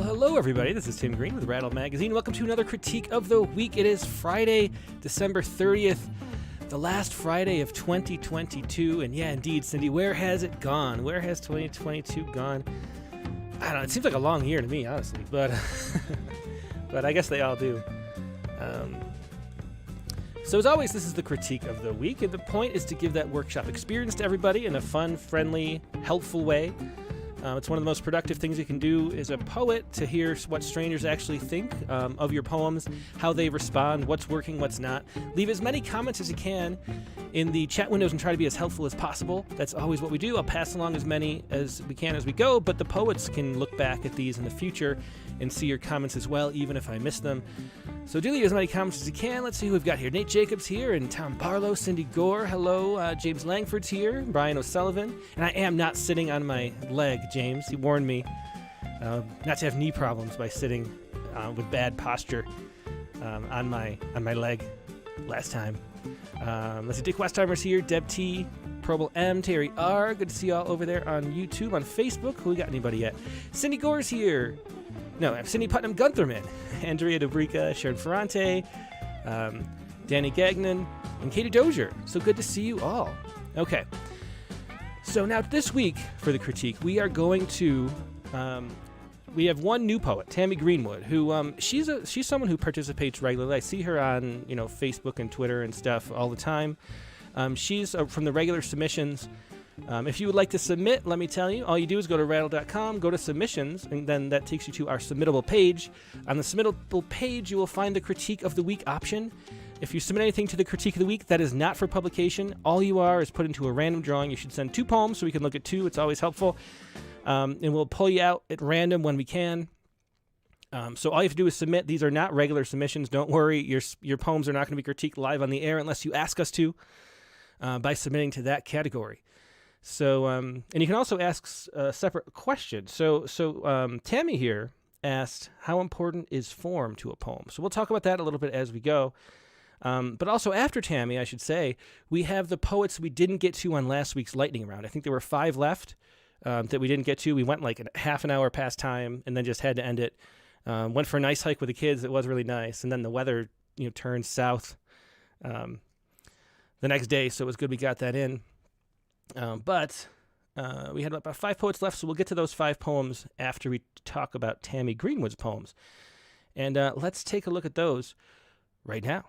Well, hello everybody. This is Tammy Greenwood with Rattle Magazine. Welcome to another critique of the week. It is Friday, December 30th, the last Friday of 2022. And yeah, indeed, Cindy, where has it gone? Where has 2022 gone? I don't know. It seems like a long year to me, honestly, but but I guess they all do. So as always, this is the critique of the week, and the point is to give that workshop experience to everybody in a fun, friendly, helpful way. It's one of the most productive things you can do as a poet, to hear what strangers actually think of your poems, how they respond, what's working, what's not. Leave as many comments as you can in the chat windows and try to be as helpful as possible. That's always what we do. I'll pass along as many as we can as we go, but the poets can look back at these in the future and see your comments as well, even if I miss them. So do leave as many comments as you can. Let's see who we've got here. Nate Jacobs here, and Tom Barlow, Cindy Gore, hello. James Langford's here, Brian O'Sullivan. And I am not sitting on my leg, James. He warned me not to have knee problems by sitting with bad posture on my leg last time. Let's see, Dick Westheimer's here, Deb T, Probel M, Terry R. Good to see you all over there on YouTube, on Facebook. Who we got? Anybody yet? Cindy Gore's here. No, Cindy Putnam Guntherman, Andrea Dobrica, Sharon Ferrante, Danny Gagnon, and Katie Dozier. So good to see you all. Okay. So now this week for the critique, we are going to, we have one new poet, Tammy Greenwood, who she's someone who participates regularly. I see her on Facebook and Twitter and stuff all the time. She's from the regular submissions. If you would like to submit, let me tell you, all you do is go to rattle.com, go to submissions, and then that takes you to our submittable page. On the submittable page, you will find the critique of the week option. If you submit anything to the critique of the week that is not for publication, all you are is put into a random drawing. You should send 2 poems so we can look at 2. It's always helpful. And we'll pull you out at random when we can. So all you have to do is submit. These are not regular submissions. Don't worry. Your poems are not going to be critiqued live on the air unless you ask us to by submitting to that category. So, and you can also ask a separate question. So Tammy here asked, how important is form to a poem? So we'll talk about that a little bit as we go. But also after Tammy, I should say, we have the poets we didn't get to on last week's lightning round. I think there were 5 left that we didn't get to. We went like half an hour past time and then just had to end it. Went for a nice hike with the kids. It was really nice. And then the weather, turned south the next day. So it was good we got that in. But we had about 5 poets left, so we'll get to those 5 poems after we talk about Tammy Greenwood's poems. And let's take a look at those right now.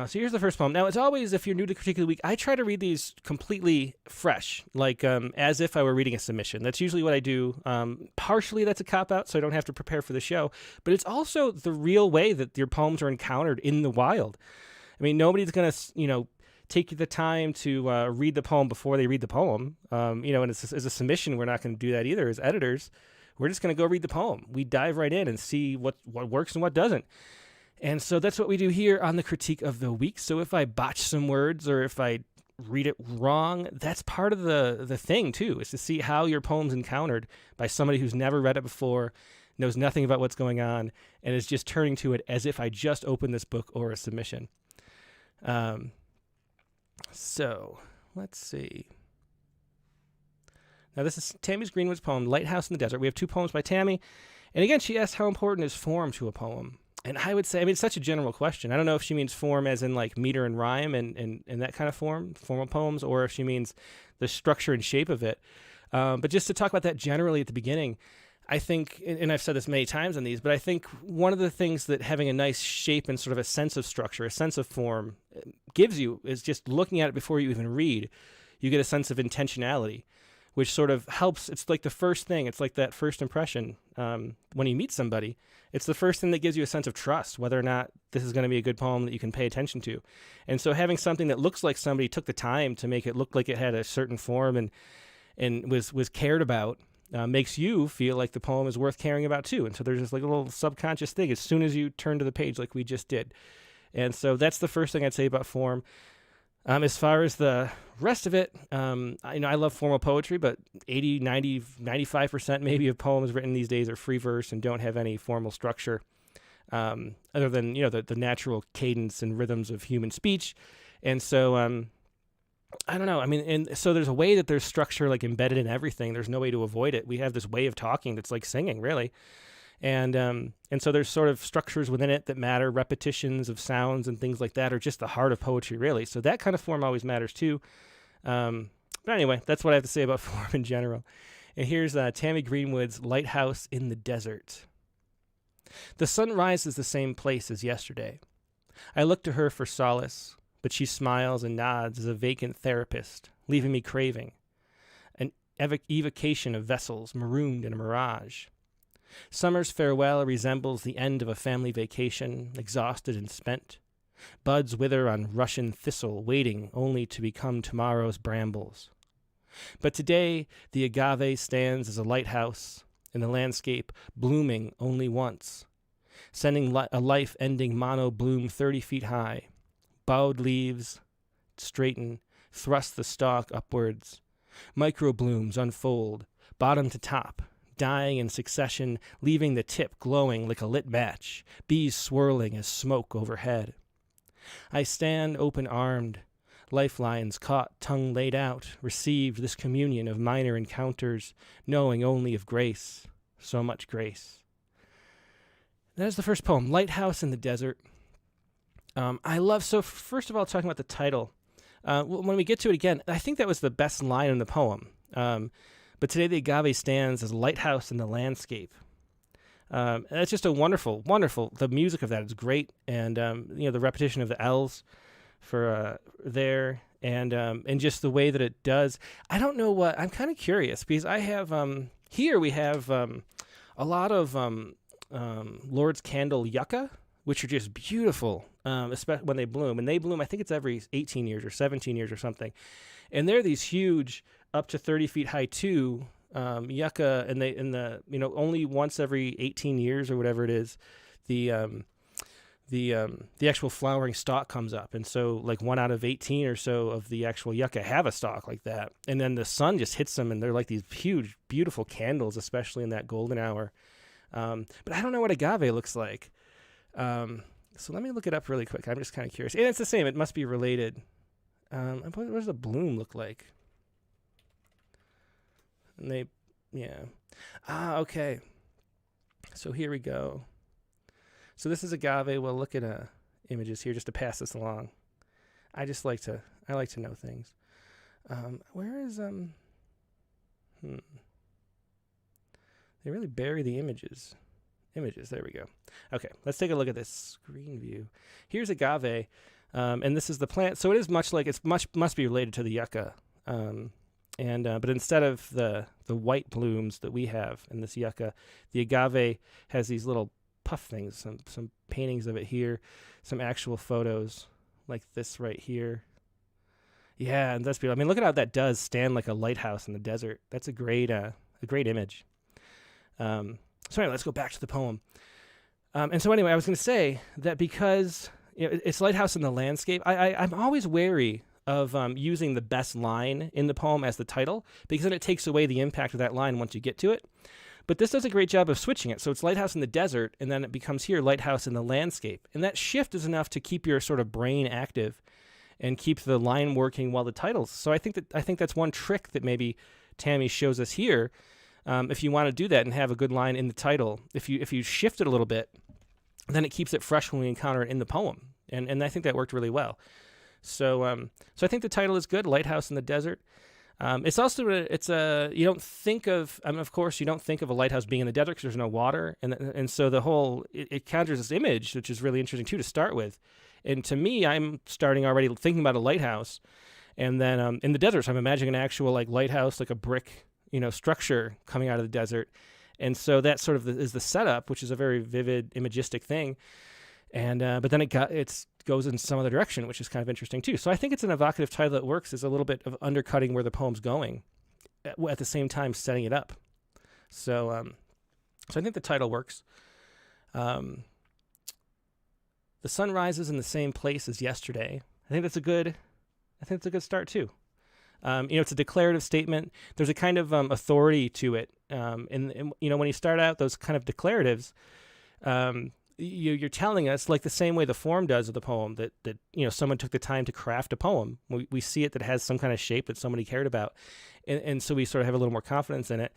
So here's the first poem. Now, as always, if you're new to Critique of the Week, I try to read these completely fresh, like as if I were reading a submission. That's usually what I do. Partially that's a cop-out, so I don't have to prepare for the show. But it's also the real way that your poems are encountered in the wild. I mean, nobody's going to, take the time to read the poem before they read the poem. And as a submission, we're not going to do that either as editors. We're just going to go read the poem. We dive right in and see what works and what doesn't. And so that's what we do here on the Critique of the Week. So if I botch some words or if I read it wrong, that's part of the thing too, is to see how your poem's encountered by somebody who's never read it before, knows nothing about what's going on, and is just turning to it as if I just opened this book or a submission. So, let's see. Now, this is Tammy Greenwood's poem, Lighthouse in the Desert. We have 2 poems by Tammy. And again, she asked how important is form to a poem. And I would say, it's such a general question. I don't know if she means form as in like meter and rhyme and that kind of form, formal poems, or if she means the structure and shape of it. But just to talk about that generally at the beginning, I think, and I've said this many times on these, but I think one of the things that having a nice shape and sort of a sense of structure, a sense of form gives you is just looking at it before you even read. You get a sense of intentionality, which sort of helps. It's like the first thing. It's like that first impression when you meet somebody. It's the first thing that gives you a sense of trust, whether or not this is going to be a good poem that you can pay attention to. And so having something that looks like somebody took the time to make it look like it had a certain form and was cared about, makes you feel like the poem is worth caring about too. And so there's this like a little subconscious thing as soon as you turn to the page like we just did. And so that's the first thing I'd say about form. As far as the rest of it, I love formal poetry, but 80, 90, 95% maybe of poems written these days are free verse and don't have any formal structure, other than, the natural cadence and rhythms of human speech. And so I don't know. I mean, and so there's a way that there's structure like embedded in everything. There's no way to avoid it. We have this way of talking that's like singing, really. And so there's sort of structures within it that matter, repetitions of sounds and things like that are just the heart of poetry, really. So that kind of form always matters too. But anyway, that's what I have to say about form in general. And here's Tammy Greenwood's Lighthouse in the Desert. The sun rises the same place as yesterday. I look to her for solace, but she smiles and nods as a vacant therapist, leaving me craving. An evocation of vessels marooned in a mirage. Summer's farewell resembles the end of a family vacation, exhausted and spent. Buds wither on Russian thistle, waiting only to become tomorrow's brambles. But today, the agave stands as a lighthouse in the landscape, blooming only once, sending a life-ending mono bloom 30 feet high. Bowed leaves straighten, thrust the stalk upwards. Microblooms unfold, bottom to top, dying in succession, leaving the tip glowing like a lit match, bees swirling as smoke overhead. I stand open-armed, lifelines caught, tongue laid out, received this communion of minor encounters, knowing only of grace, so much grace. That is the first poem, Lighthouse in the Desert. So first of all, talking about the title, when we get to it again, I think that was the best line in the poem. But today the agave stands as a lighthouse in the landscape. That's just a wonderful, the music of that is great. And, the repetition of the L's for there and just the way that it does. I don't know I'm kind of curious because I have, here we have a lot of Lord's Candle yucca, which are just beautiful, especially when they bloom. And they bloom, I think it's every 18 years or 17 years or something. And they're these huge, up to 30 feet high too, yucca, and only once every 18 years or whatever it is, the actual flowering stalk comes up. And so like 1 out of 18 or so of the actual yucca have a stalk like that. And then the sun just hits them and they're like these huge, beautiful candles, especially in that golden hour. But I don't know what agave looks like. So let me look it up really quick. I'm just kind of curious. And it's the same. It must be related. What does the bloom look like? And okay. So here we go. So this is agave. We'll look at images here just to pass this along. I like to know things. Where is They really bury the images. There we go. Okay, let's take a look at this screen view. Here's agave, and this is the plant. So it is must be related to the yucca. But instead of the white blooms that we have in this yucca, the agave has these little puff things, some paintings of it here, some actual photos like this right here. Yeah, and that's beautiful. I mean, look at how that does stand like a lighthouse in the desert. That's a great image. So anyway, let's go back to the poem. And so anyway, I was going to say that because it's lighthouse in the landscape, I'm always wary of using the best line in the poem as the title, because then it takes away the impact of that line once you get to it. But this does a great job of switching it. So it's lighthouse in the desert, and then it becomes here lighthouse in the landscape. And that shift is enough to keep your sort of brain active and keep the line working while the title's. So I think that's one trick that maybe Tammy shows us here. If you want to do that and have a good line in the title, if you shift it a little bit, then it keeps it fresh when we encounter it in the poem. And I think that worked really well. So I think the title is good, Lighthouse in the Desert. It's also you don't think of, of course you don't think of a lighthouse being in the desert because there's no water, and so the whole it conjures this image, which is really interesting too to start with. And to me, I'm starting already thinking about a lighthouse, and then in the desert, so I'm imagining an actual like lighthouse, like a brick structure coming out of the desert, and so that sort of is the setup, which is a very vivid imagistic thing. And but then it goes in some other direction, which is kind of interesting too. So I think it's an evocative title that works as a little bit of undercutting where the poem's going, at the same time setting it up. So I think the title works. The sun rises in the same place as yesterday. I think it's a good start too. It's a declarative statement. There's a kind of authority to it. And when you start out those kind of declaratives, you're telling us, like the same way the form does of the poem, that someone took the time to craft a poem. We see it that has some kind of shape that somebody cared about, and so we sort of have a little more confidence in it.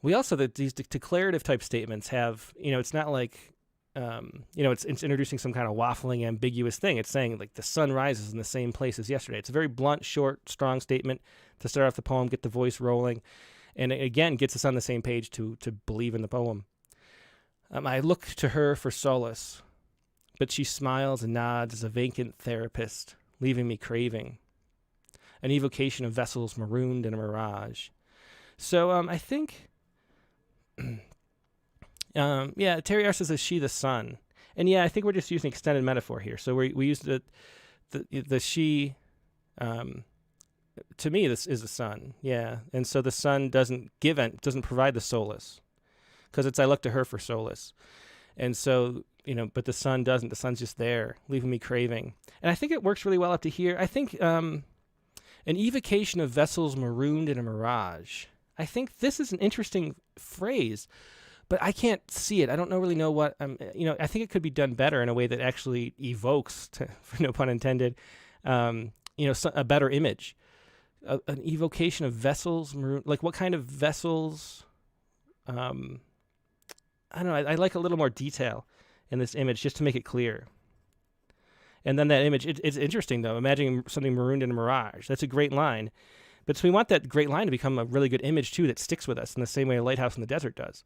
We also, that these declarative type statements have, it's not like, it's introducing some kind of waffling, ambiguous thing. It's saying like the sun rises in the same place as yesterday. It's a very blunt, short, strong statement to start off the poem, get the voice rolling, and it, again, gets us on the same page to believe in the poem. I look to her for solace, but she smiles and nods as a vacant therapist, leaving me craving. An evocation of vessels marooned in a mirage. So I think, Terry R says, is she the sun? And I think we're just using extended metaphor here. So we use the she. To me, this is the sun. Yeah, and so the sun doesn't provide the solace. Because it's I look to her for solace. And so, but the sun doesn't. The sun's just there, leaving me craving. And I think it works really well up to here. I think an evocation of vessels marooned in a mirage. I think this is an interesting phrase, but I can't see it. I don't really know what, I think it could be done better in a way that actually evokes, no pun intended, a better image. An evocation of vessels marooned, like what kind of vessels? I don't know. I like a little more detail in this image just to make it clear. And then that image, it's interesting though. Imagining something marooned in a mirage. That's a great line. But so we want that great line to become a really good image too that sticks with us in the same way a lighthouse in the desert does.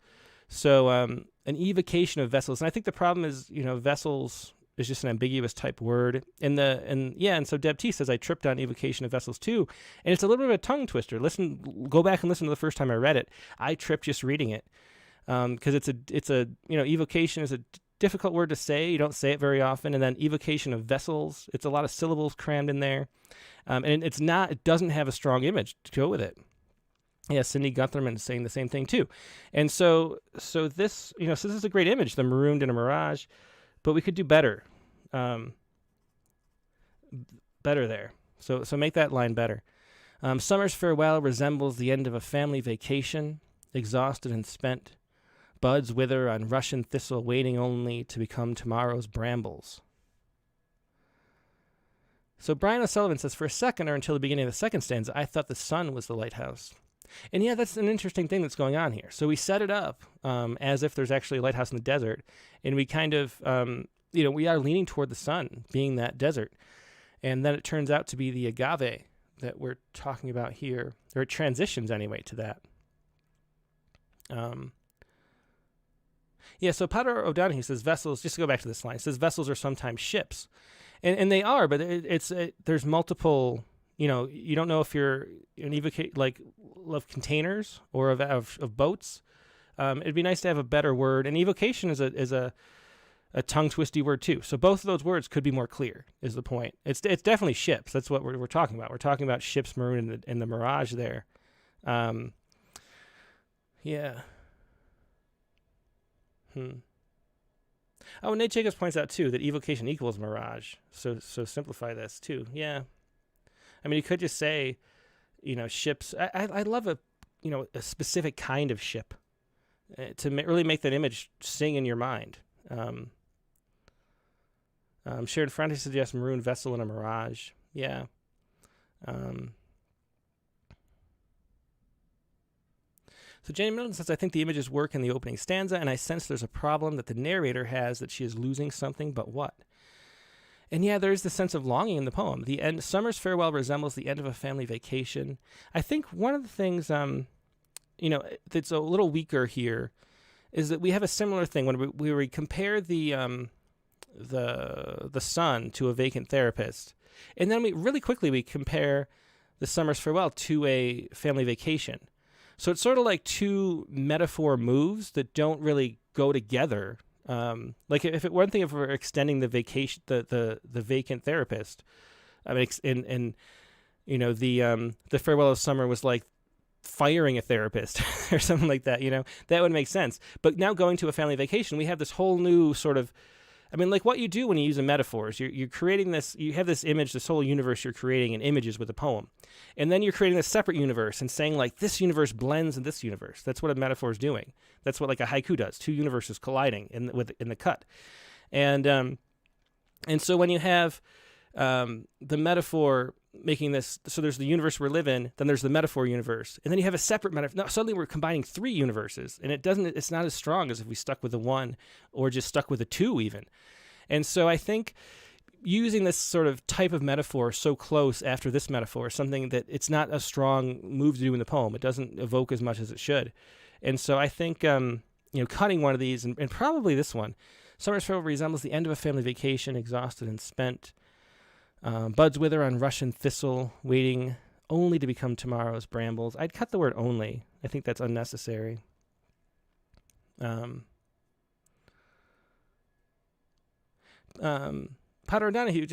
So an evocation of vessels. And I think the problem is, vessels is just an ambiguous type word. And so Deb T says, I tripped on evocation of vessels too. And it's a little bit of a tongue twister. Go back and listen to the first time I read it. I tripped just reading it. Because it's a evocation is a difficult word to say. You don't say it very often. And then evocation of vessels, it's a lot of syllables crammed in there, and it doesn't have a strong image to go with it. Yeah, Cindy Gutherman is saying the same thing too. And so this this is a great image, the marooned in a mirage, but we could do better, better there. So make that line better. Summer's farewell resembles the end of a family vacation, exhausted and spent. Buds wither on Russian thistle, waiting only to become tomorrow's brambles. So Brian O'Sullivan says, for a second or until the beginning of the second stanza, I thought the sun was the lighthouse. And that's an interesting thing that's going on here. So we set it up as if there's actually a lighthouse in the desert, and we kind of, we are leaning toward the sun being that desert. And then it turns out to be the agave that we're talking about here, or it transitions anyway to that. So Potter O'Donoghue says vessels, just to go back to this line, it says vessels are sometimes ships. And they are, but there's multiple, you don't know if you're an evocate like of containers or of boats. It'd be nice to have a better word. And evocation is a tongue twisty word too. So both of those words could be more clear is the point. It's definitely ships. That's what we're talking about. We're talking about ships marooned in the mirage there. Oh, Nate Jacobs points out too that evocation equals mirage. So simplify this too. Yeah, I mean you could just say, ships. I love a specific kind of ship to really make that image sing in your mind. Sharon Francis suggests maroon vessel in a mirage. Yeah. So Jane Middleton says, I think the images work in the opening stanza, and I sense there's a problem that the narrator has that she is losing something, but what? And there is the sense of longing in the poem. The end, summer's farewell resembles the end of a family vacation. I think one of the things, that's a little weaker here is that we have a similar thing when we compare the sun to a vacant therapist, and then we compare the summer's farewell to a family vacation. So it's sort of like two metaphor moves that don't really go together. Like if we're extending the vacation, the vacant therapist, I mean, the farewell of summer was like firing a therapist or something like that. That would make sense. But now going to a family vacation, we have this whole new sort of, like what you do when you use a metaphor is you're creating this, you have this image, this whole universe you're creating in images with a poem. And then you're creating a separate universe and saying like this universe blends in this universe. That's what a metaphor is doing. That's what like a haiku does. Two universes colliding in the cut. And so when you have the metaphor making this, so there's the universe we live in, then there's the metaphor universe, and then you have a separate metaphor. No, suddenly we're combining three universes, and it's not as strong as if we stuck with the one or just stuck with the two even. And so I think using this sort of type of metaphor so close after this metaphor is something that it's not a strong move to do in the poem. It doesn't evoke as much as it should. And so I think, cutting one of these, and probably this one, summer's farewell resembles the end of a family vacation, exhausted and spent. Buds wither on Russian thistle, waiting only to become tomorrow's brambles. I'd cut the word only. I think that's unnecessary. Potter O'Donohue,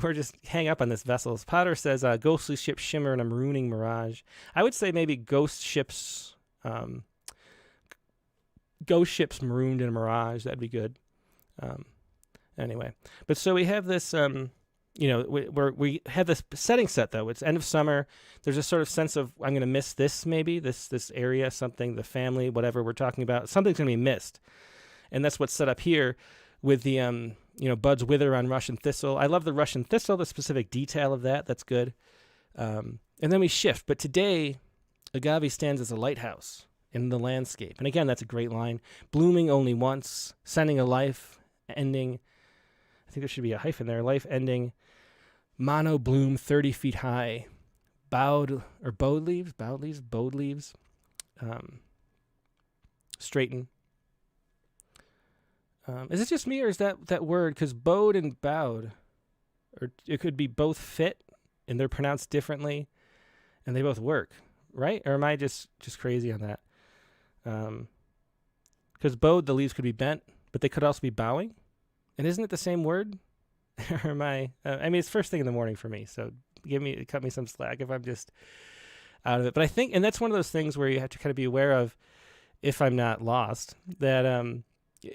we're just hang up on this vessels. Potter says, ghostly ships shimmer in a marooning mirage. I would say maybe ghost ships marooned in a mirage. That'd be good. Anyway, but so we have this, we have this setting set, though. It's end of summer. There's a sort of sense of, I'm going to miss this, maybe, this area, something, the family, whatever we're talking about. Something's going to be missed. And that's what's set up here with the, buds wither on Russian thistle. I love the Russian thistle, the specific detail of that. That's good. And then we shift. But today, agave stands as a lighthouse in the landscape. And again, that's a great line. Blooming only once, sending a life ending. I think there should be a hyphen there. Life ending. Mono bloom 30 feet high. Bowed leaves. Straighten. Is it just me, or is that word? Because bowed and bowed, or it could be both fit, and they're pronounced differently, and they both work, right? Or am I just crazy on that? Because bowed, the leaves could be bent, but they could also be bowing, and isn't it the same word? Or am I? It's first thing in the morning for me, so cut me some slack if I'm just out of it. But I think, and that's one of those things where you have to kind of be aware of, if I'm not lost, that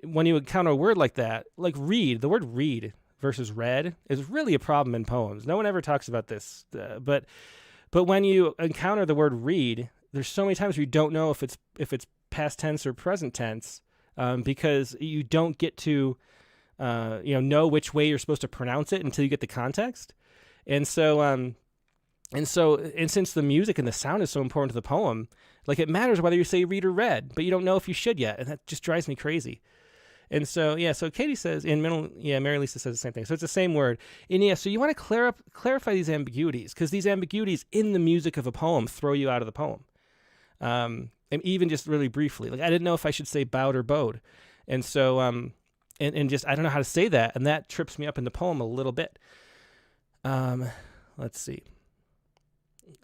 when you encounter a word like that, like read, the word read versus read is really a problem in poems. No one ever talks about this, but when you encounter the word read, there's so many times where you don't know if it's past tense or present tense, because you don't get to know which way you're supposed to pronounce it until you get the context. And so since the music and the sound is so important to the poem, like it matters whether you say read or read, but you don't know if you should yet, and that just drives me crazy. And so, so Katie says, Mary Lisa says the same thing. So it's the same word. And so you want to clarify these ambiguities, because these ambiguities in the music of a poem throw you out of the poem. And even just really briefly, like I didn't know if I should say bowed or bowed. And so, and just, I don't know how to say that. And that trips me up in the poem a little bit. Let's see.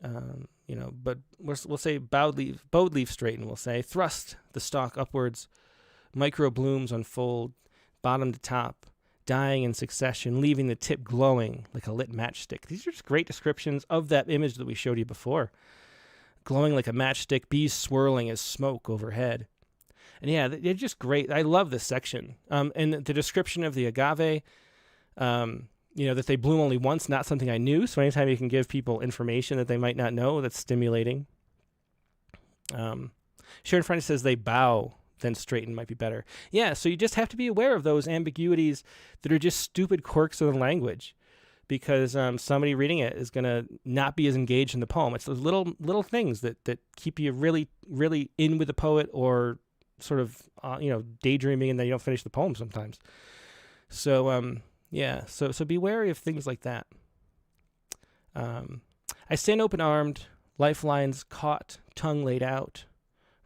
But we'll say bowed leaf straighten. We'll say thrust the stalk upwards, micro blooms unfold, bottom to top, dying in succession, leaving the tip glowing like a lit matchstick. These are just great descriptions of that image that we showed you before. Glowing like a matchstick, bees swirling as smoke overhead. And they're just great. I love this section. And the description of the agave, that they bloom only once, not something I knew. So anytime you can give people information that they might not know, that's stimulating. Sharon Friday says they bow, then straighten might be better. Yeah, so you just have to be aware of those ambiguities that are just stupid quirks of the language, because somebody reading it is going to not be as engaged in the poem. It's those little things that keep you really, really in with the poet, or sort of, daydreaming, and then you don't finish the poem sometimes. So, so be wary of things like that. I stand open-armed, lifelines caught, tongue laid out,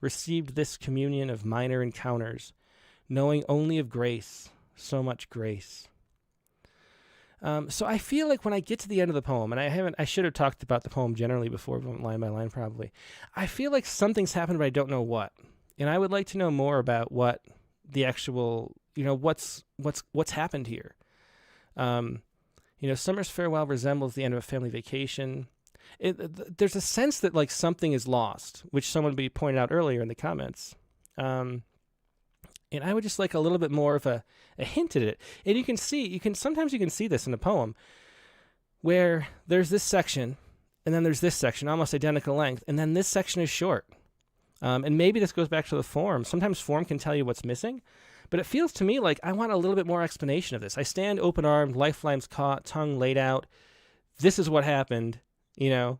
received this communion of minor encounters, knowing only of grace, so much grace. So I feel like when I get to the end of the poem, and I should have talked about the poem generally before, we went line by line probably. I feel like something's happened, but I don't know what. And I would like to know more about what the actual, what's happened here. Summer's farewell resembles the end of a family vacation. There's a sense that like something is lost, which someone pointed out earlier in the comments. And I would just like a little bit more of a hint at it. And sometimes you can see this in the poem, where there's this section, and then there's this section, almost identical length, and then this section is short. And maybe this goes back to the form. Sometimes form can tell you what's missing. But it feels to me like I want a little bit more explanation of this. I stand open-armed, lifelines caught, tongue laid out. This is what happened, you know.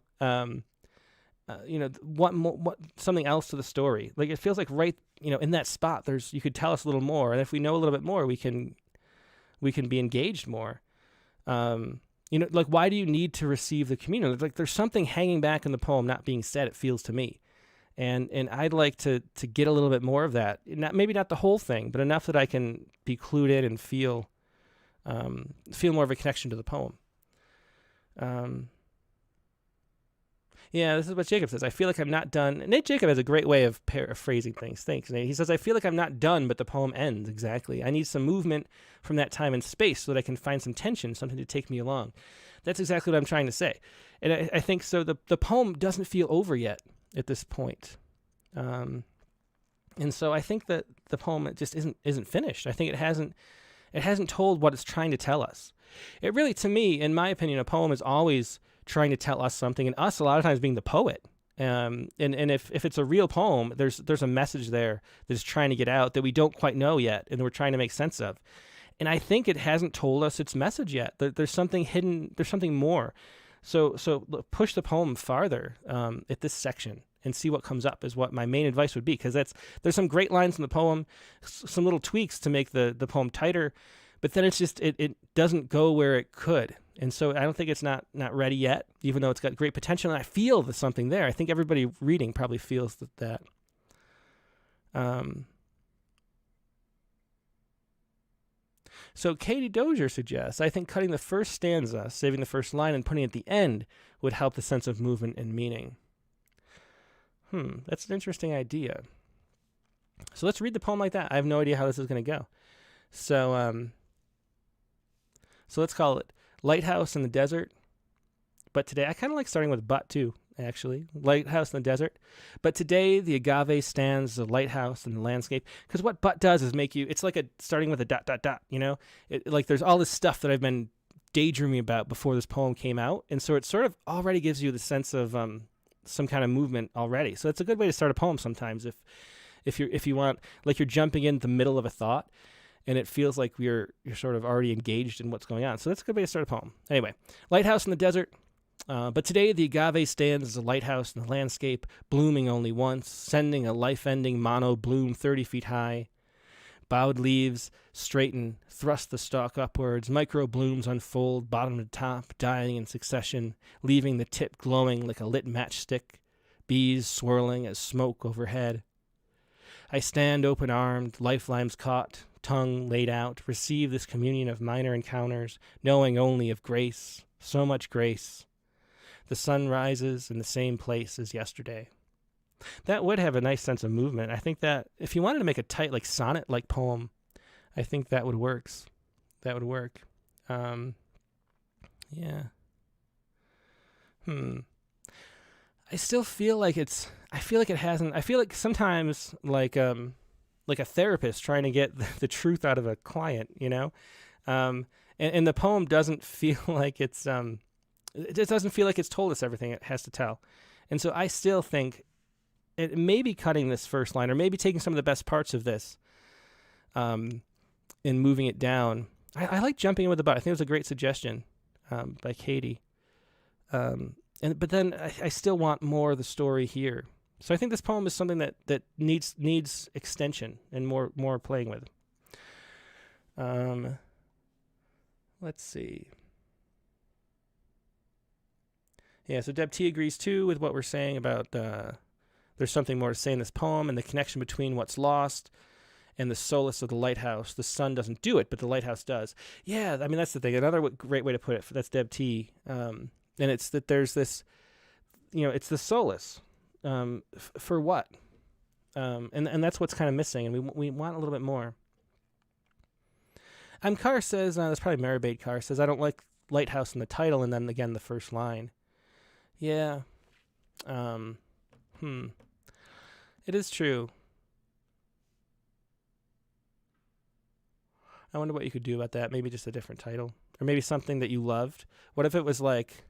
What something else to the story. Like it feels like right, in that spot, you could tell us a little more, and if we know a little bit more, we can be engaged more. Like why do you need to receive the communion? Like there's something hanging back in the poem not being said. It feels to me, and I'd like to get a little bit more of that. Maybe not the whole thing, but enough that I can be clued in and feel more of a connection to the poem. Yeah, this is what Jacob says. I feel like I'm not done. Nate Jacob has a great way of paraphrasing things. Thanks, Nate. He says, I feel like I'm not done, but the poem ends. Exactly. I need some movement from that time and space so that I can find some tension, something to take me along. That's exactly what I'm trying to say. And I think so. The poem doesn't feel over yet at this point. And so I think that the poem just isn't finished. I think it hasn't told what it's trying to tell us. It really, to me, in my opinion, a poem is always trying to tell us something, and us a lot of times being the poet. And if it's a real poem, there's a message there that's trying to get out that we don't quite know yet, and we're trying to make sense of. And I think it hasn't told us its message yet. There's something hidden. There's something more. So push the poem farther at this section and see what comes up is what my main advice would be, because there's some great lines in the poem, some little tweaks to make the poem tighter, but then it's just it doesn't go where it could. And so I don't think it's not ready yet, even though it's got great potential. And I feel there's something there. I think everybody reading probably feels that. So Katie Dozier suggests, I think cutting the first stanza, saving the first line, and putting it at the end would help the sense of movement and meaning. That's an interesting idea. So let's read the poem like that. I have no idea how this is going to go. So let's call it Lighthouse in the Desert. But today, I kind of like starting with but too, actually. Lighthouse in the Desert. But today, the agave stands as a lighthouse in the landscape. Because what but does is make you, it's like starting with a ... Like there's all this stuff that I've been daydreaming about before this poem came out. And so it sort of already gives you the sense of some kind of movement already. So it's a good way to start a poem sometimes if you want, like you're jumping in the middle of a thought, and it feels like you're sort of already engaged in what's going on. So that's a good way to start a poem. Anyway, Lighthouse in the Desert. But today the agave stands as a lighthouse in the landscape, blooming only once, sending a life-ending mono bloom 30 feet high. Bowed leaves straighten, thrust the stalk upwards, micro blooms unfold, bottom to top, dying in succession, leaving the tip glowing like a lit matchstick, bees swirling as smoke overhead. I stand open-armed, lifelines caught, tongue laid out, receive this communion of minor encounters, knowing only of grace, so much grace. The sun rises in the same place as yesterday. That would have a nice sense of movement. I think that if you wanted to make a tight, like sonnet-like poem, I think that would work. That would work. Yeah. I still feel like I feel like it hasn't. I feel like sometimes like a therapist trying to get the truth out of a client, and the poem doesn't feel like it's it just doesn't feel like it's told us everything it has to tell. And so I still think it may be cutting this first line, or maybe taking some of the best parts of this and moving it down. I like jumping in with the but. I think it was a great suggestion by Katie. But then I still want more of the story here. So I think this poem is something that needs extension and more playing with. Let's see. Yeah, so Deb T agrees too with what we're saying about there's something more to say in this poem and the connection between what's lost and the solace of the lighthouse. The sun doesn't do it, but the lighthouse does. Yeah, I mean, that's the thing. Another great way to put it, that's Deb T. And it's that there's this, it's the solace for what? And that's what's kind of missing, and we want a little bit more. Carr says, that's probably Maribate Carr, says, I don't like lighthouse in the title, and then again the first line. Yeah. It is true. I wonder what you could do about that. Maybe just a different title, or maybe something that you loved. What if it was like,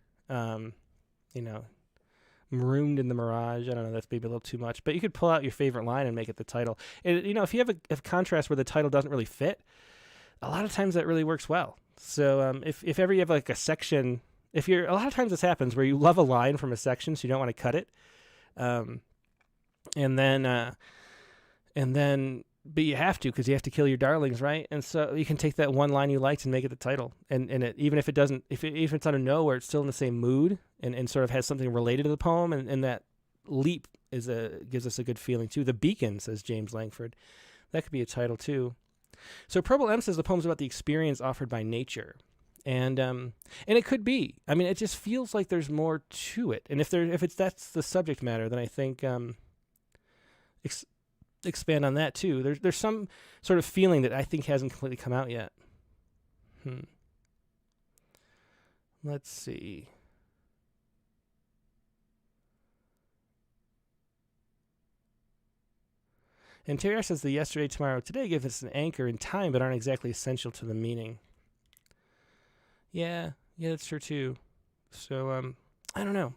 Marooned in the Mirage. I don't know, that's maybe a little too much. But you could pull out your favorite line and make it the title. And, if you have a contrast where the title doesn't really fit, a lot of times that really works well. So if ever you have like a section, a lot of times this happens where you love a line from a section, so you don't want to cut it. And then, but you have to, because you have to kill your darlings, right? And so you can take that one line you liked and make it the title. And even if it doesn't, even if it's out of nowhere, it's still in the same mood and sort of has something related to the poem. And that leap gives us a good feeling too. The Beacon, says James Langford. That could be a title too. So Purple M says the poem's about the experience offered by nature. And it could be. I mean, it just feels like there's more to it. And if that's the subject matter, then I think expand on that too. There's some sort of feeling that I think hasn't completely come out yet. Let's see. And Terry says the yesterday, tomorrow, today give us an anchor in time, but aren't exactly essential to the meaning. Yeah, that's true too. So I don't know.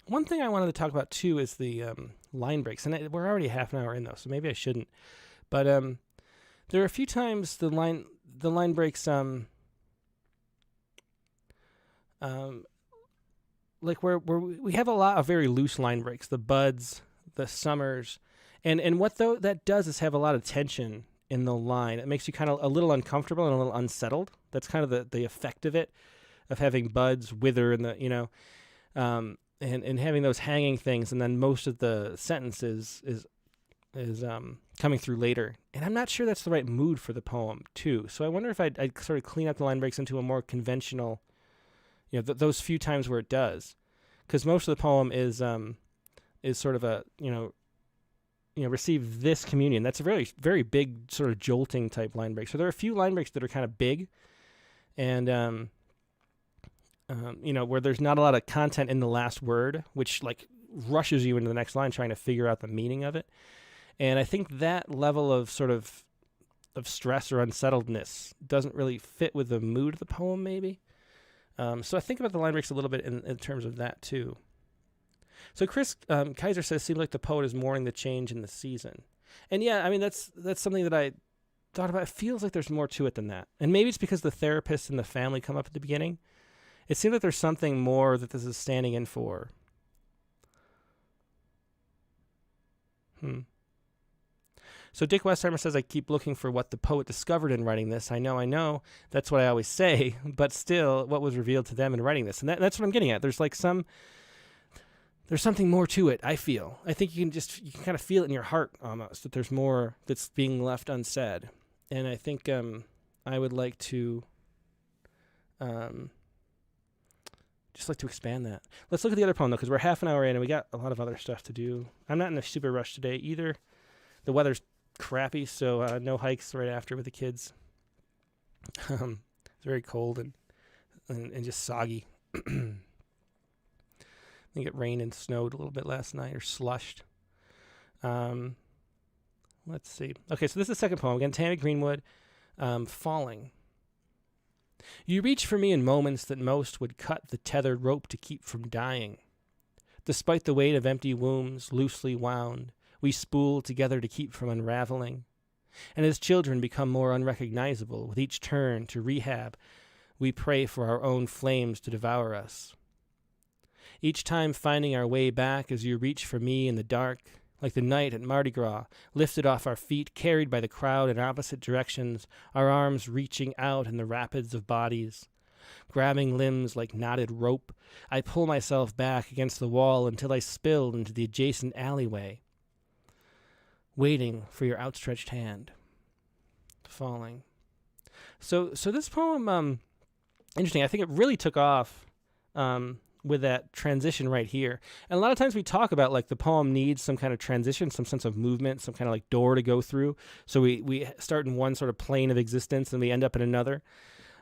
One thing I wanted to talk about too is the line breaks, and we're already half an hour in though, so maybe I shouldn't. But there are a few times the line breaks like where we have a lot of very loose line breaks, the buds, the summers, and what that does is have a lot of tension in the line. It makes you kind of a little uncomfortable and a little unsettled. That's kind of the effect of it, of having buds wither and and having those hanging things, and then most of the sentences is coming through later. And I'm not sure that's the right mood for the poem too. So I wonder if I'd sort of clean up the line breaks into a more conventional, those few times where it does, because most of the poem is sort of a receive this communion. That's a very, very big sort of jolting type line break. So there are a few line breaks that are kind of big, and where there's not a lot of content in the last word, which like rushes you into the next line trying to figure out the meaning of it. And I think that level of sort of stress or unsettledness doesn't really fit with the mood of the poem, maybe. So I think about the line breaks a little bit in terms of that too. So Chris Kaiser says, seems like the poet is mourning the change in the season. And yeah, I mean, that's something that I thought about. It feels like there's more to it than that. And maybe it's because the therapist and the family come up at the beginning. It seems like there's something more that this is standing in for. So Dick Westheimer says, I keep looking for what the poet discovered in writing this. I know. That's what I always say. But still, what was revealed to them in writing this? And that's what I'm getting at. There's like there's something more to it, I feel. I think you can kind of feel it in your heart almost, that there's more that's being left unsaid. And I think I would like to just like to expand that. Let's look at the other poem, though, because we're half an hour in and we got a lot of other stuff to do. I'm not in a super rush today either. The weather's crappy, so no hikes right after with the kids. It's very cold and just soggy. I think it rained and snowed a little bit last night, or slushed. Let's see. Okay, so this is the second poem. Again, Tammy Greenwood, Falling. You reach for me in moments that most would cut the tethered rope to keep from dying. Despite the weight of empty wombs loosely wound, we spool together to keep from unraveling. And as children become more unrecognizable with each turn to rehab, we pray for our own flames to devour us. Each time finding our way back as you reach for me in the dark, like the night at Mardi Gras, lifted off our feet, carried by the crowd in opposite directions, our arms reaching out in the rapids of bodies. Grabbing limbs like knotted rope, I pull myself back against the wall until I spill into the adjacent alleyway, waiting for your outstretched hand. Falling. So this poem, interesting. I think it really took off with that transition right here. And a lot of times we talk about like the poem needs some kind of transition, some sense of movement, some kind of like door to go through. So we start in one sort of plane of existence and we end up in another,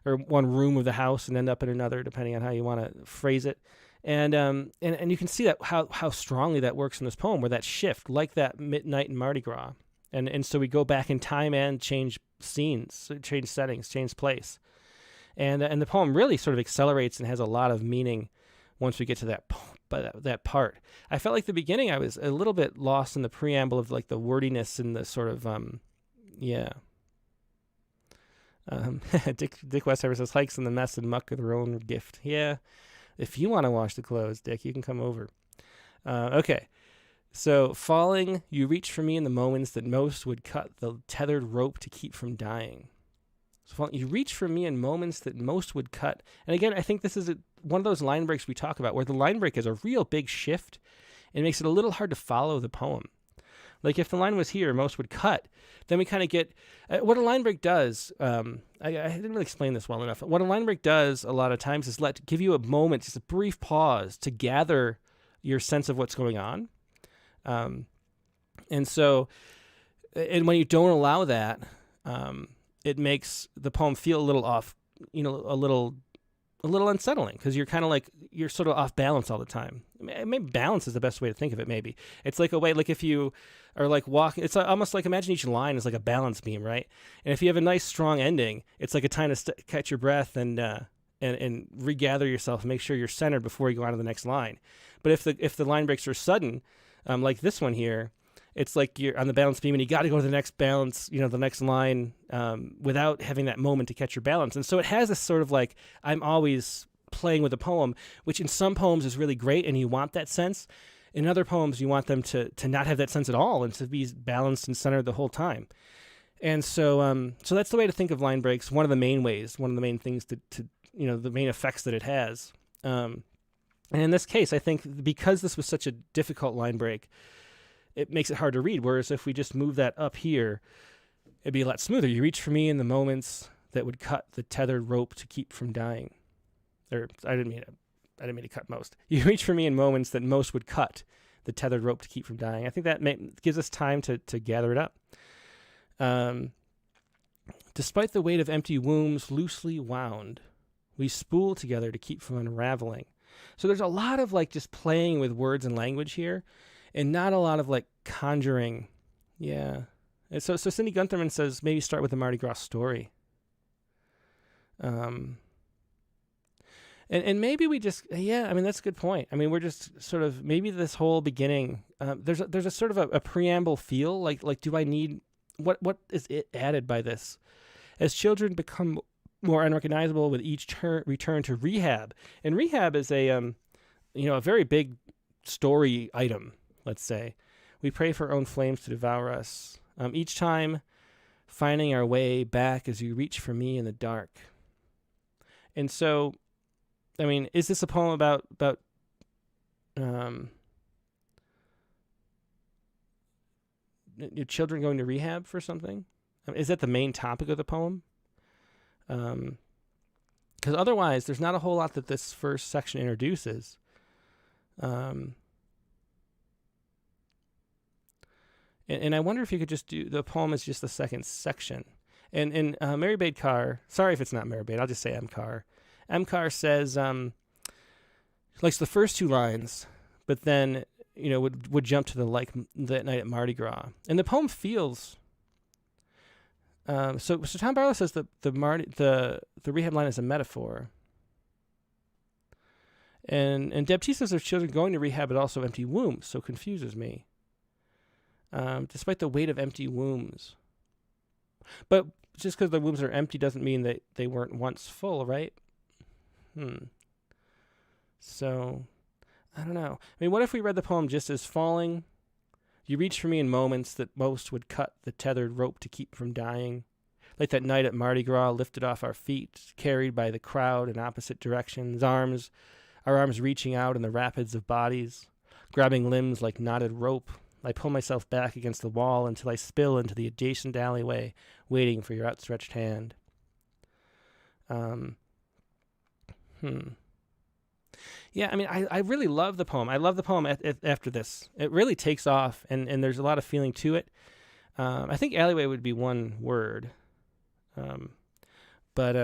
or one room of the house and end up in another, depending on how you want to phrase it. And you can see that how strongly that works in this poem, where that shift, like that midnight in Mardi Gras. And so we go back in time and change scenes, change settings, change place. And the poem really sort of accelerates and has a lot of meaning once we get to that part. I felt like the beginning I was a little bit lost in the preamble of like the wordiness and the sort of yeah. Dick Westheimer says hikes in the mess and muck are their own gift. Yeah, if you want to wash the clothes, Dick, you can come over. Okay. So, falling, you reach for me in the moments that most would cut the tethered rope to keep from dying. So, falling, you reach for me in moments that most would cut. And again, I think this is one of those line breaks we talk about, where the line break is a real big shift and makes it a little hard to follow the poem. Like if the line was here, most would cut, then we kind of get what a line break does. I didn't really explain this well enough. What a line break does a lot of times is give you a moment, just a brief pause to gather your sense of what's going on. And when you don't allow that, it makes the poem feel a little off, a little unsettling, because you're kind of like, you're sort of off balance all the time. Maybe balance is the best way to think of it. Maybe it's like a way, like if you are like walking, it's almost like, imagine each line is like a balance beam, right? And if you have a nice strong ending, it's like a time to catch your breath and regather yourself, make sure you're centered before you go on to the next line. But if the line breaks are sudden, like this one here, it's like you're on the balance beam and you got to go to the next balance, the next line, without having that moment to catch your balance. And so it has this sort of like, I'm always playing with a poem, which in some poems is really great and you want that sense. In other poems, you want them to not have that sense at all and to be balanced and centered the whole time. And so that's the way to think of line breaks. One of the main ways, one of the main things to the main effects that it has. And in this case, I think because this was such a difficult line break, it makes it hard to read. Whereas if we just move that up here, it'd be a lot smoother. You reach for me in the moments that would cut the tethered rope to keep from dying. Or I didn't mean to cut most. You reach for me in moments that most would cut the tethered rope to keep from dying. I think that gives us time to gather it up. Despite the weight of empty wombs loosely wound, we spool together to keep from unraveling. So there's a lot of like just playing with words and language here, and not a lot of like conjuring. Yeah. And so Cindy Guntherman says maybe start with the Mardi Gras story. And maybe we just, yeah, I mean, that's a good point. I mean, we're just sort of, maybe this whole beginning, there's a sort of a preamble feel, like do I need, what is it added by this? As children become more unrecognizable with each return to rehab. And rehab is a very big story item, let's say. We pray for our own flames to devour us. Each time finding our way back as you reach for me in the dark. And so, I mean, is this a poem about your children going to rehab for something? Is that the main topic of the poem? Because otherwise, there's not a whole lot that this first section introduces. And I wonder if you could just do the poem as just the second section. And Mary Bade Carr, sorry if it's not Mary Bade, I'll just say M. Carr. M. Carr says, likes the first two lines, but then, would jump to that night at Mardi Gras. And the poem feels, so Tom Barlow says that the rehab line is a metaphor. And Deb T says there's children going to rehab, but also empty wombs, so confuses me. Despite the weight of empty wombs. But just because the wombs are empty doesn't mean that they weren't once full, right? So, I don't know. I mean, what if we read the poem just as falling? You reach for me in moments that most would cut the tethered rope to keep from dying. Like that night at Mardi Gras, lifted off our feet, carried by the crowd in opposite directions, our arms reaching out in the rapids of bodies, grabbing limbs like knotted rope. I pull myself back against the wall until I spill into the adjacent alleyway, waiting for your outstretched hand. Yeah, I mean, I really love the poem. I love the poem after this. It really takes off, and there's a lot of feeling to it. I think alleyway would be one word. But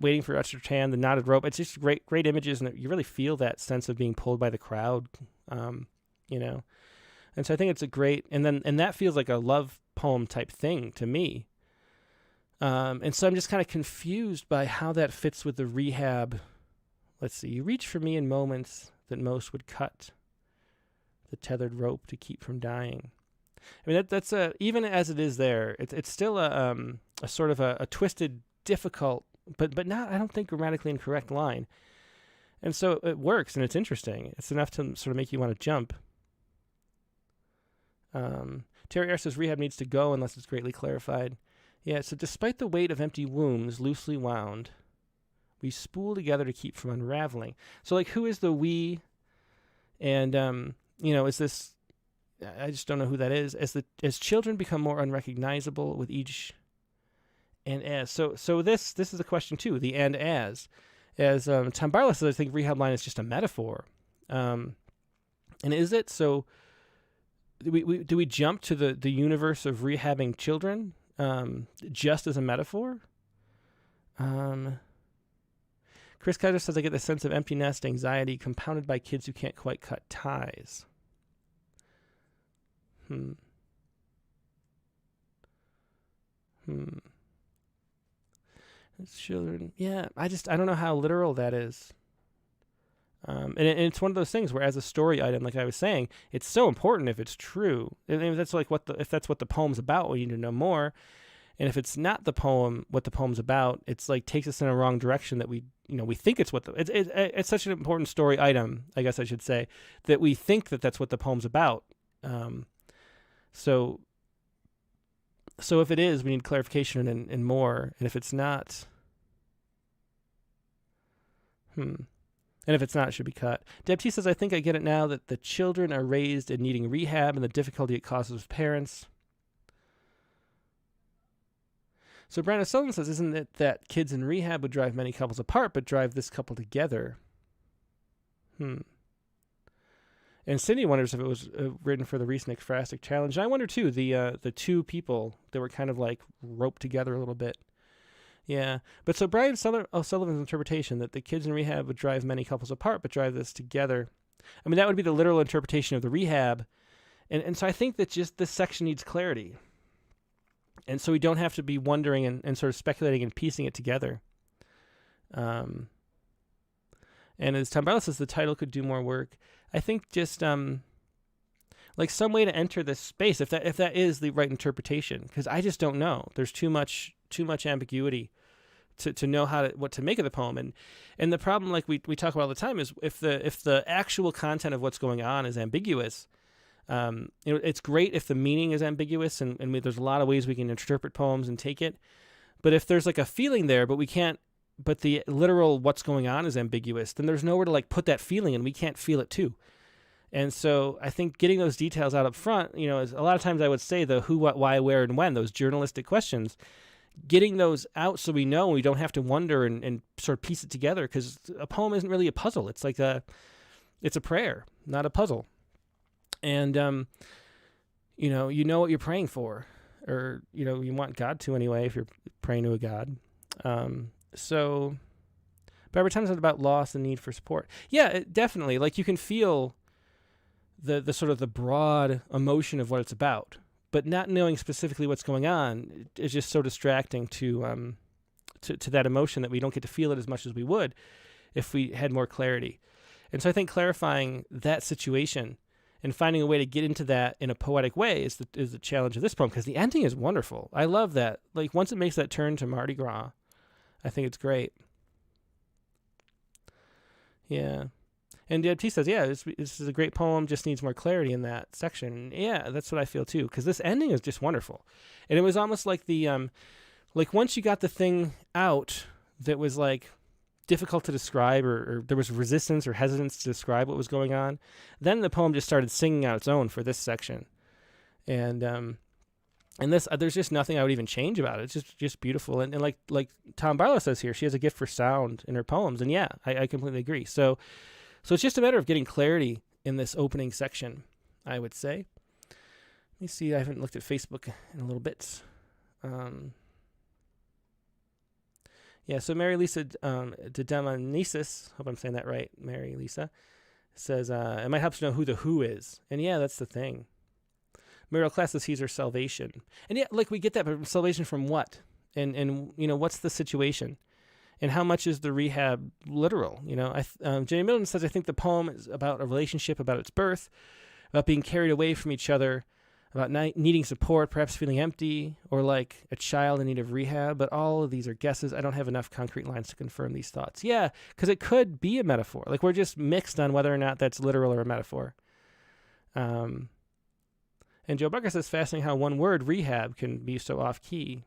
waiting for your outstretched hand, the knotted rope, it's just great images, and you really feel that sense of being pulled by the crowd, And so I think it's a great, and that feels like a love poem type thing to me. And so I'm just kind of confused by how that fits with the rehab, let's see. You reach for me in moments that most would cut the tethered rope to keep from dying. I mean, that's even as it is there, it's still a sort of a twisted, difficult, but not, I don't think, grammatically incorrect line. And so it works, and it's interesting. It's enough to sort of make you want to jump. Terry R. says rehab needs to go unless it's greatly clarified. Yeah, so despite the weight of empty wombs loosely wound, we spool together to keep from unraveling. So, like, who is the we? And, is this... I just don't know who that is. As children become more unrecognizable with each and as. So this is a question too. The and as Tom Barlow says, I think rehab line is just a metaphor. And is it? So do we jump to the universe of rehabbing children just as a metaphor? Chris Kaiser says, I get the sense of empty nest anxiety compounded by kids who can't quite cut ties. It's children. Yeah, I don't know how literal that is. And it's one of those things where, as a story item, like I was saying, it's so important if it's true. And if that's if that's what the poem's about, we need to know more. And if it's not what the poem's about, it's like takes us in a wrong direction that we think it's what it's such an important story item, I guess I should say, that we think that that's what the poem's about. So if it is, we need clarification and more. And if it's not, and if it's not, it should be cut. Deb T says, I think I get it now that the children are raised and needing rehab and the difficulty it causes with parents. So Brandon Sullivan says, isn't it that kids in rehab would drive many couples apart, but drive this couple together? And Cindy wonders if it was written for the recent ekphrastic challenge. And I wonder, too, the two people that were kind of like roped together a little bit. Yeah. But so Brian O'Sullivan's interpretation that the kids in rehab would drive many couples apart, but drive this together. I mean, that would be the literal interpretation of the rehab. And so I think that just this section needs clarity. And so we don't have to be wondering and sort of speculating and piecing it together. And as Tom Barlow says, the title could do more work. I think just like some way to enter this space, if that is the right interpretation, because I just don't know. There's too much ambiguity to know what to make of the poem, and the problem, like we talk about all the time, is if the actual content of what's going on is ambiguous. It's great if the meaning is ambiguous, and there's a lot of ways we can interpret poems and take it. But if there's like a feeling there, but we can't. But the literal what's going on is ambiguous, then there's nowhere to like put that feeling, and we can't feel it too. And so I think getting those details out up front, is a lot of times I would say the who, what, why, where, and when, those journalistic questions, getting those out so we know, we don't have to wonder and sort of piece it together, because a poem isn't really a puzzle. It's like it's a prayer, not a puzzle. And, you know what you're praying for, or, you want God to anyway, if you're praying to a God. So Barbara Thompson said about loss and need for support. Yeah, definitely. Like you can feel the sort of the broad emotion of what it's about, but not knowing specifically what's going on is just so distracting to that emotion that we don't get to feel it as much as we would if we had more clarity. And so I think clarifying that situation and finding a way to get into that in a poetic way is the challenge of this poem, because the ending is wonderful. I love that. Like once it makes that turn to Mardi Gras, I think it's great. Yeah. And DFT says, yeah, this is a great poem, just needs more clarity in that section. Yeah, that's what I feel too, because this ending is just wonderful. And it was almost like like once you got the thing out that was like difficult to describe, or there was resistance or hesitance to describe what was going on, then the poem just started singing on its own for this section. And this, there's just nothing I would even change about it. It's just beautiful. And like Tom Barlow says here, she has a gift for sound in her poems. And yeah, I completely agree. So it's just a matter of getting clarity in this opening section, I would say. Let me see. I haven't looked at Facebook in a little bit. Yeah, so Mary Lisa Dedemanesis, hope I'm saying that right, Mary Lisa, says, it might help to know who the who is. And yeah, that's the thing. Muriel Class sees her salvation. And yeah, like we get that, but salvation from what? And what's the situation? And how much is the rehab literal? Jenny Middleton says, I think the poem is about a relationship, about its birth, about being carried away from each other, about needing support, perhaps feeling empty, or like a child in need of rehab. But all of these are guesses. I don't have enough concrete lines to confirm these thoughts. Yeah, because it could be a metaphor. Like, we're just mixed on whether or not that's literal or a metaphor. And Joe Bucker says, fascinating how one word, rehab, can be so off-key.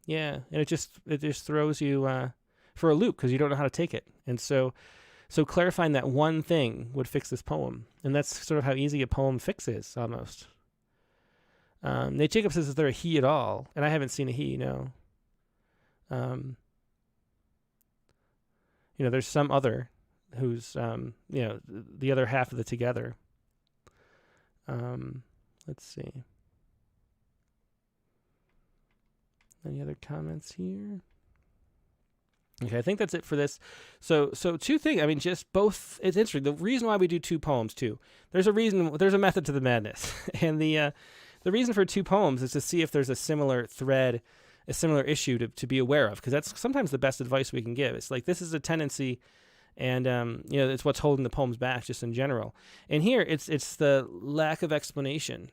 Yeah, and it just throws you for a loop because you don't know how to take it. And so clarifying that one thing would fix this poem. And that's sort of how easy a poem fix is, almost. Nate Jacobs says, is there a he at all? And I haven't seen a he, no. There's some other who's, the other half of the together. Let's see. Any other comments here? Okay, I think that's it for this. So two things. I mean, just both. It's interesting. The reason why we do two poems too. There's a reason. There's a method to the madness, and the reason for two poems is to see if there's a similar thread, a similar issue to be aware of, because that's sometimes the best advice we can give. It's like, this is a tendency, and it's what's holding the poems back just in general. And here it's the lack of explanation,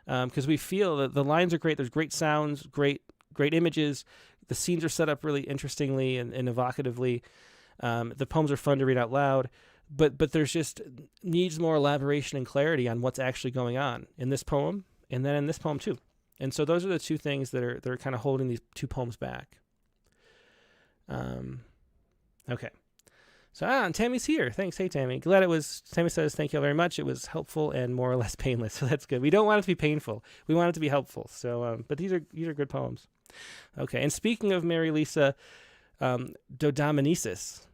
because we feel that the lines are great. There's great sounds, great images. The scenes are set up really interestingly and evocatively. The poems are fun to read out loud, but there's just needs more elaboration and clarity on what's actually going on in this poem, and then in this poem too. And so those are the two things that are kind of holding these two poems back. Okay. So, and Tammy's here. Thanks. Hey, Tammy. Tammy says, thank you very much. It was helpful and more or less painless. So that's good. We don't want it to be painful. We want it to be helpful. So, but these are good poems. Okay. And speaking of Mary Lisa Dodamanesis,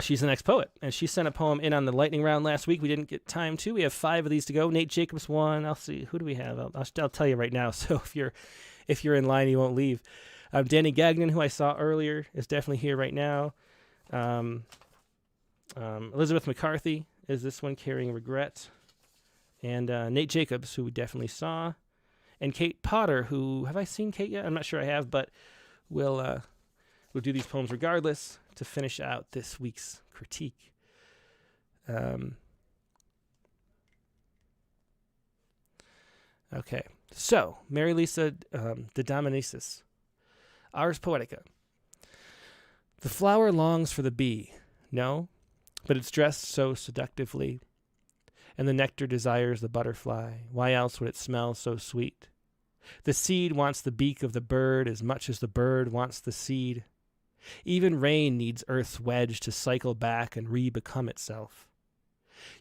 she's the next poet, and she sent a poem in on the lightning round last week. We didn't get time to. We have 5 of these to go. Nate Jacobs won. I'll see. Who do we have? I'll tell you right now. So if you're in line, you won't leave. Danny Gagnon, who I saw earlier, is definitely here right now. Elizabeth McCarthy is this one, Carrying Regret. And Nate Jacobs, who we definitely saw. And Kate Potter, who, have I seen Kate yet? I'm not sure I have, but we'll do these poems regardless to finish out this week's critique. Okay, so Mary Lisa Dodamanesis, Ars Poetica. The flower longs for the bee, no, but it's dressed so seductively, and the nectar desires the butterfly. Why else would it smell so sweet? The seed wants the beak of the bird as much as the bird wants the seed. Even rain needs earth's wedge to cycle back and re-become itself.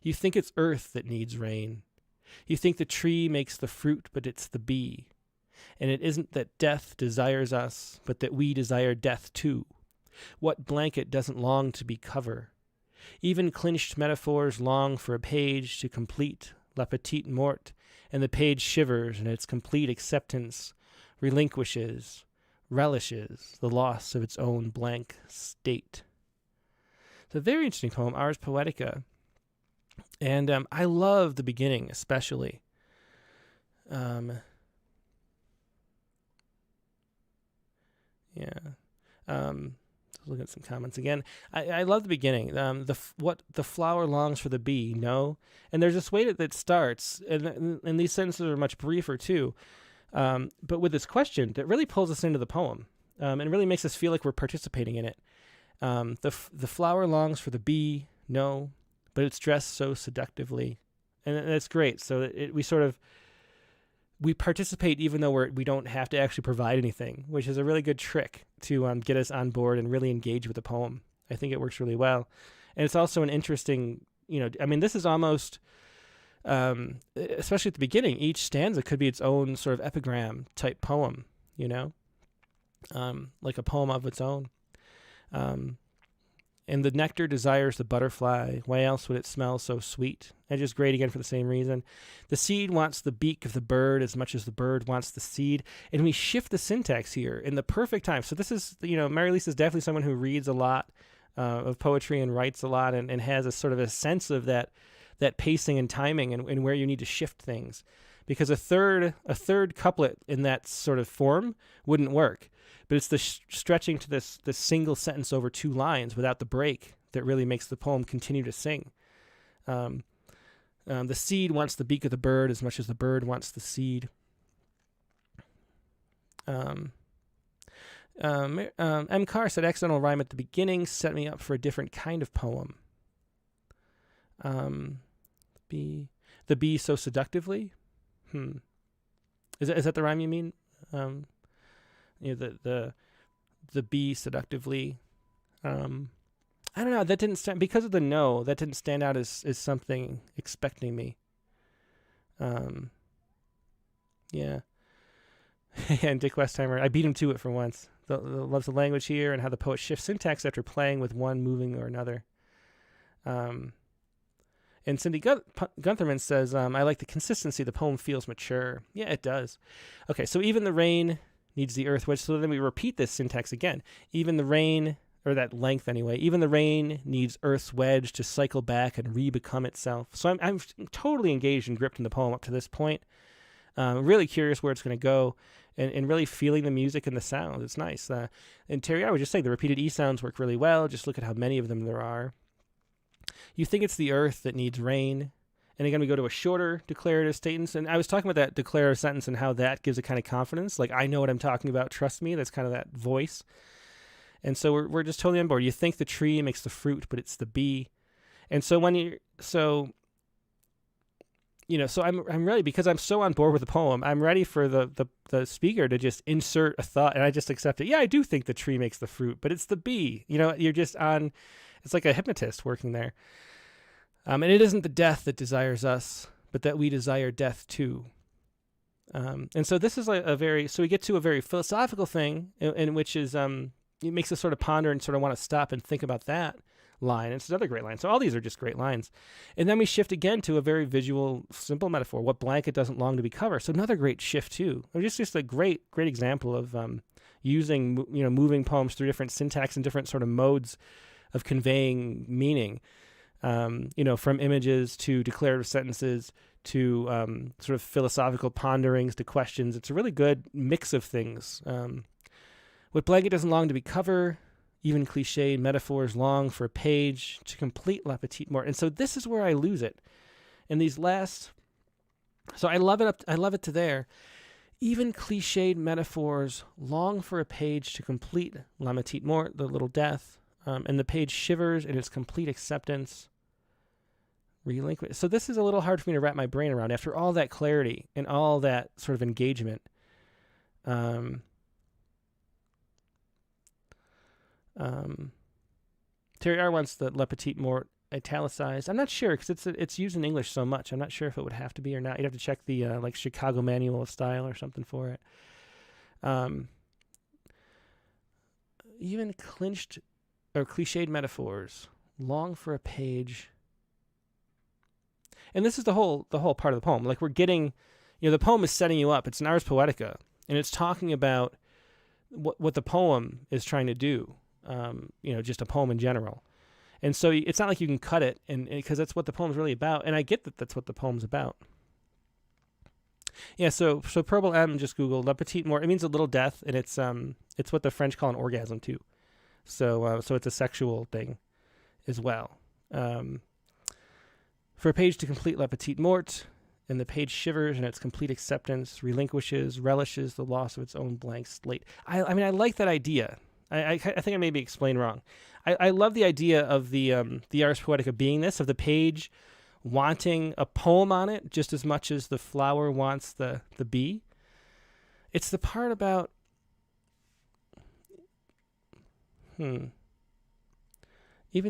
You think it's earth that needs rain. You think the tree makes the fruit, but it's the bee. And it isn't that death desires us, but that we desire death too. What blanket doesn't long to be cover? Even clinched metaphors long for a page to complete La Petite Morte, and the page shivers in its complete acceptance, relinquishes, relishes the loss of its own blank state. It's a very interesting poem, Ars Poetica. And I love the beginning, especially. Look at some comments again. I love the beginning. The flower longs for the bee, no? And there's this way that it starts, and these sentences are much briefer too. But with this question that really pulls us into the poem, and really makes us feel like we're participating in it. The flower longs for the bee, no, but it's dressed so seductively, and that's great. So we participate even though we don't have to actually provide anything, which is a really good trick to get us on board and really engage with the poem. I think it works really well, and it's also an interesting. This is almost. Especially at the beginning, each stanza could be its own sort of epigram type poem, like a poem of its own. And the nectar desires the butterfly. Why else would it smell so sweet? And just great again for the same reason. The seed wants the beak of the bird as much as the bird wants the seed. And we shift the syntax here in the perfect time. So this is, Mary Lisa is definitely someone who reads a lot of poetry and writes a lot and has a sort of a sense of that pacing and timing and where you need to shift things, because a third couplet in that sort of form wouldn't work. But it's the stretching to this single sentence over 2 lines without the break that really makes the poem continue to sing. The seed wants the beak of the bird as much as the bird wants the seed. M. Carr said, accidental rhyme at the beginning set me up for a different kind of poem. The bee so seductively. Is that the rhyme you mean? The bee seductively. I don't know. That didn't stand because of the no. That didn't stand out as something expecting me. Yeah. And Dick Westheimer, I beat him to it for once. Loves the language here and how the poet shifts syntax after playing with one moving or another. And Cindy Guntherman says, I like the consistency. The poem feels mature. Yeah, it does. Okay, so even the rain needs the earth wedge. So then we repeat this syntax again. Even the rain, or that length anyway, even the rain needs earth's wedge to cycle back and re-become itself. So I'm totally engaged and gripped in the poem up to this point. Really curious where it's going to go and really feeling the music and the sound. It's nice. And Terry, I would just say the repeated E sounds work really well. Just look at how many of them there are. You think it's the earth that needs rain. And again, we go to a shorter declarative sentence. And I was talking about that declarative sentence and how that gives a kind of confidence. Like, I know what I'm talking about. Trust me. That's kind of that voice. And so we're just totally on board. You think the tree makes the fruit, but it's the bee. And so so I'm ready because I'm so on board with the poem. I'm ready for the speaker to just insert a thought, and I just accept it. Yeah, I do think the tree makes the fruit, but it's the bee. You're just on. It's like a hypnotist working there. And it isn't the death that desires us, but that we desire death too. And so this is like so we get to a very philosophical thing, in which is it makes us sort of ponder and sort of want to stop and think about that line. It's another great line. So all these are just great lines. And then we shift again to a very visual, simple metaphor. What blanket doesn't long to be covered? So another great shift too. Just a great example of using moving poems through different syntax and different sort of modes of conveying meaning. From images to declarative sentences to sort of philosophical ponderings to questions. It's a really good mix of things. What blanket doesn't long to be covered? Even cliched metaphors long for a page to complete La Petite Mort. And so this is where I lose it. In these last, so I love it to there. Even cliched metaphors long for a page to complete La Petite Mort, the little death, and the page shivers in its complete acceptance. Relinquish. So this is a little hard for me to wrap my brain around after all that clarity and all that sort of engagement. Terry R wants the La Petite Mort italicized. I'm not sure because it's used in English so much. I'm not sure if it would have to be or not. You'd have to check the like Chicago Manual of Style or something for it. Even clinched or cliched metaphors long for a page. And this is the whole part of the poem. Like we're getting, the poem is setting you up. It's an Ars Poetica, and it's talking about what the poem is trying to do. Just a poem in general. And so it's not like you can cut it, and because that's what the poem's really about. And I get that that's what the poem's about. Yeah. So Purple M just Googled La Petite Mort. It means a little death, and it's what the French call an orgasm too. So it's a sexual thing as well. For a page to complete La Petite Mort, and the page shivers in its complete acceptance, relinquishes, relishes the loss of its own blank slate. I like that idea. I think I maybe explained wrong. I love the idea of the Ars Poetica being this, of the page wanting a poem on it just as much as the flower wants the bee. It's the part about even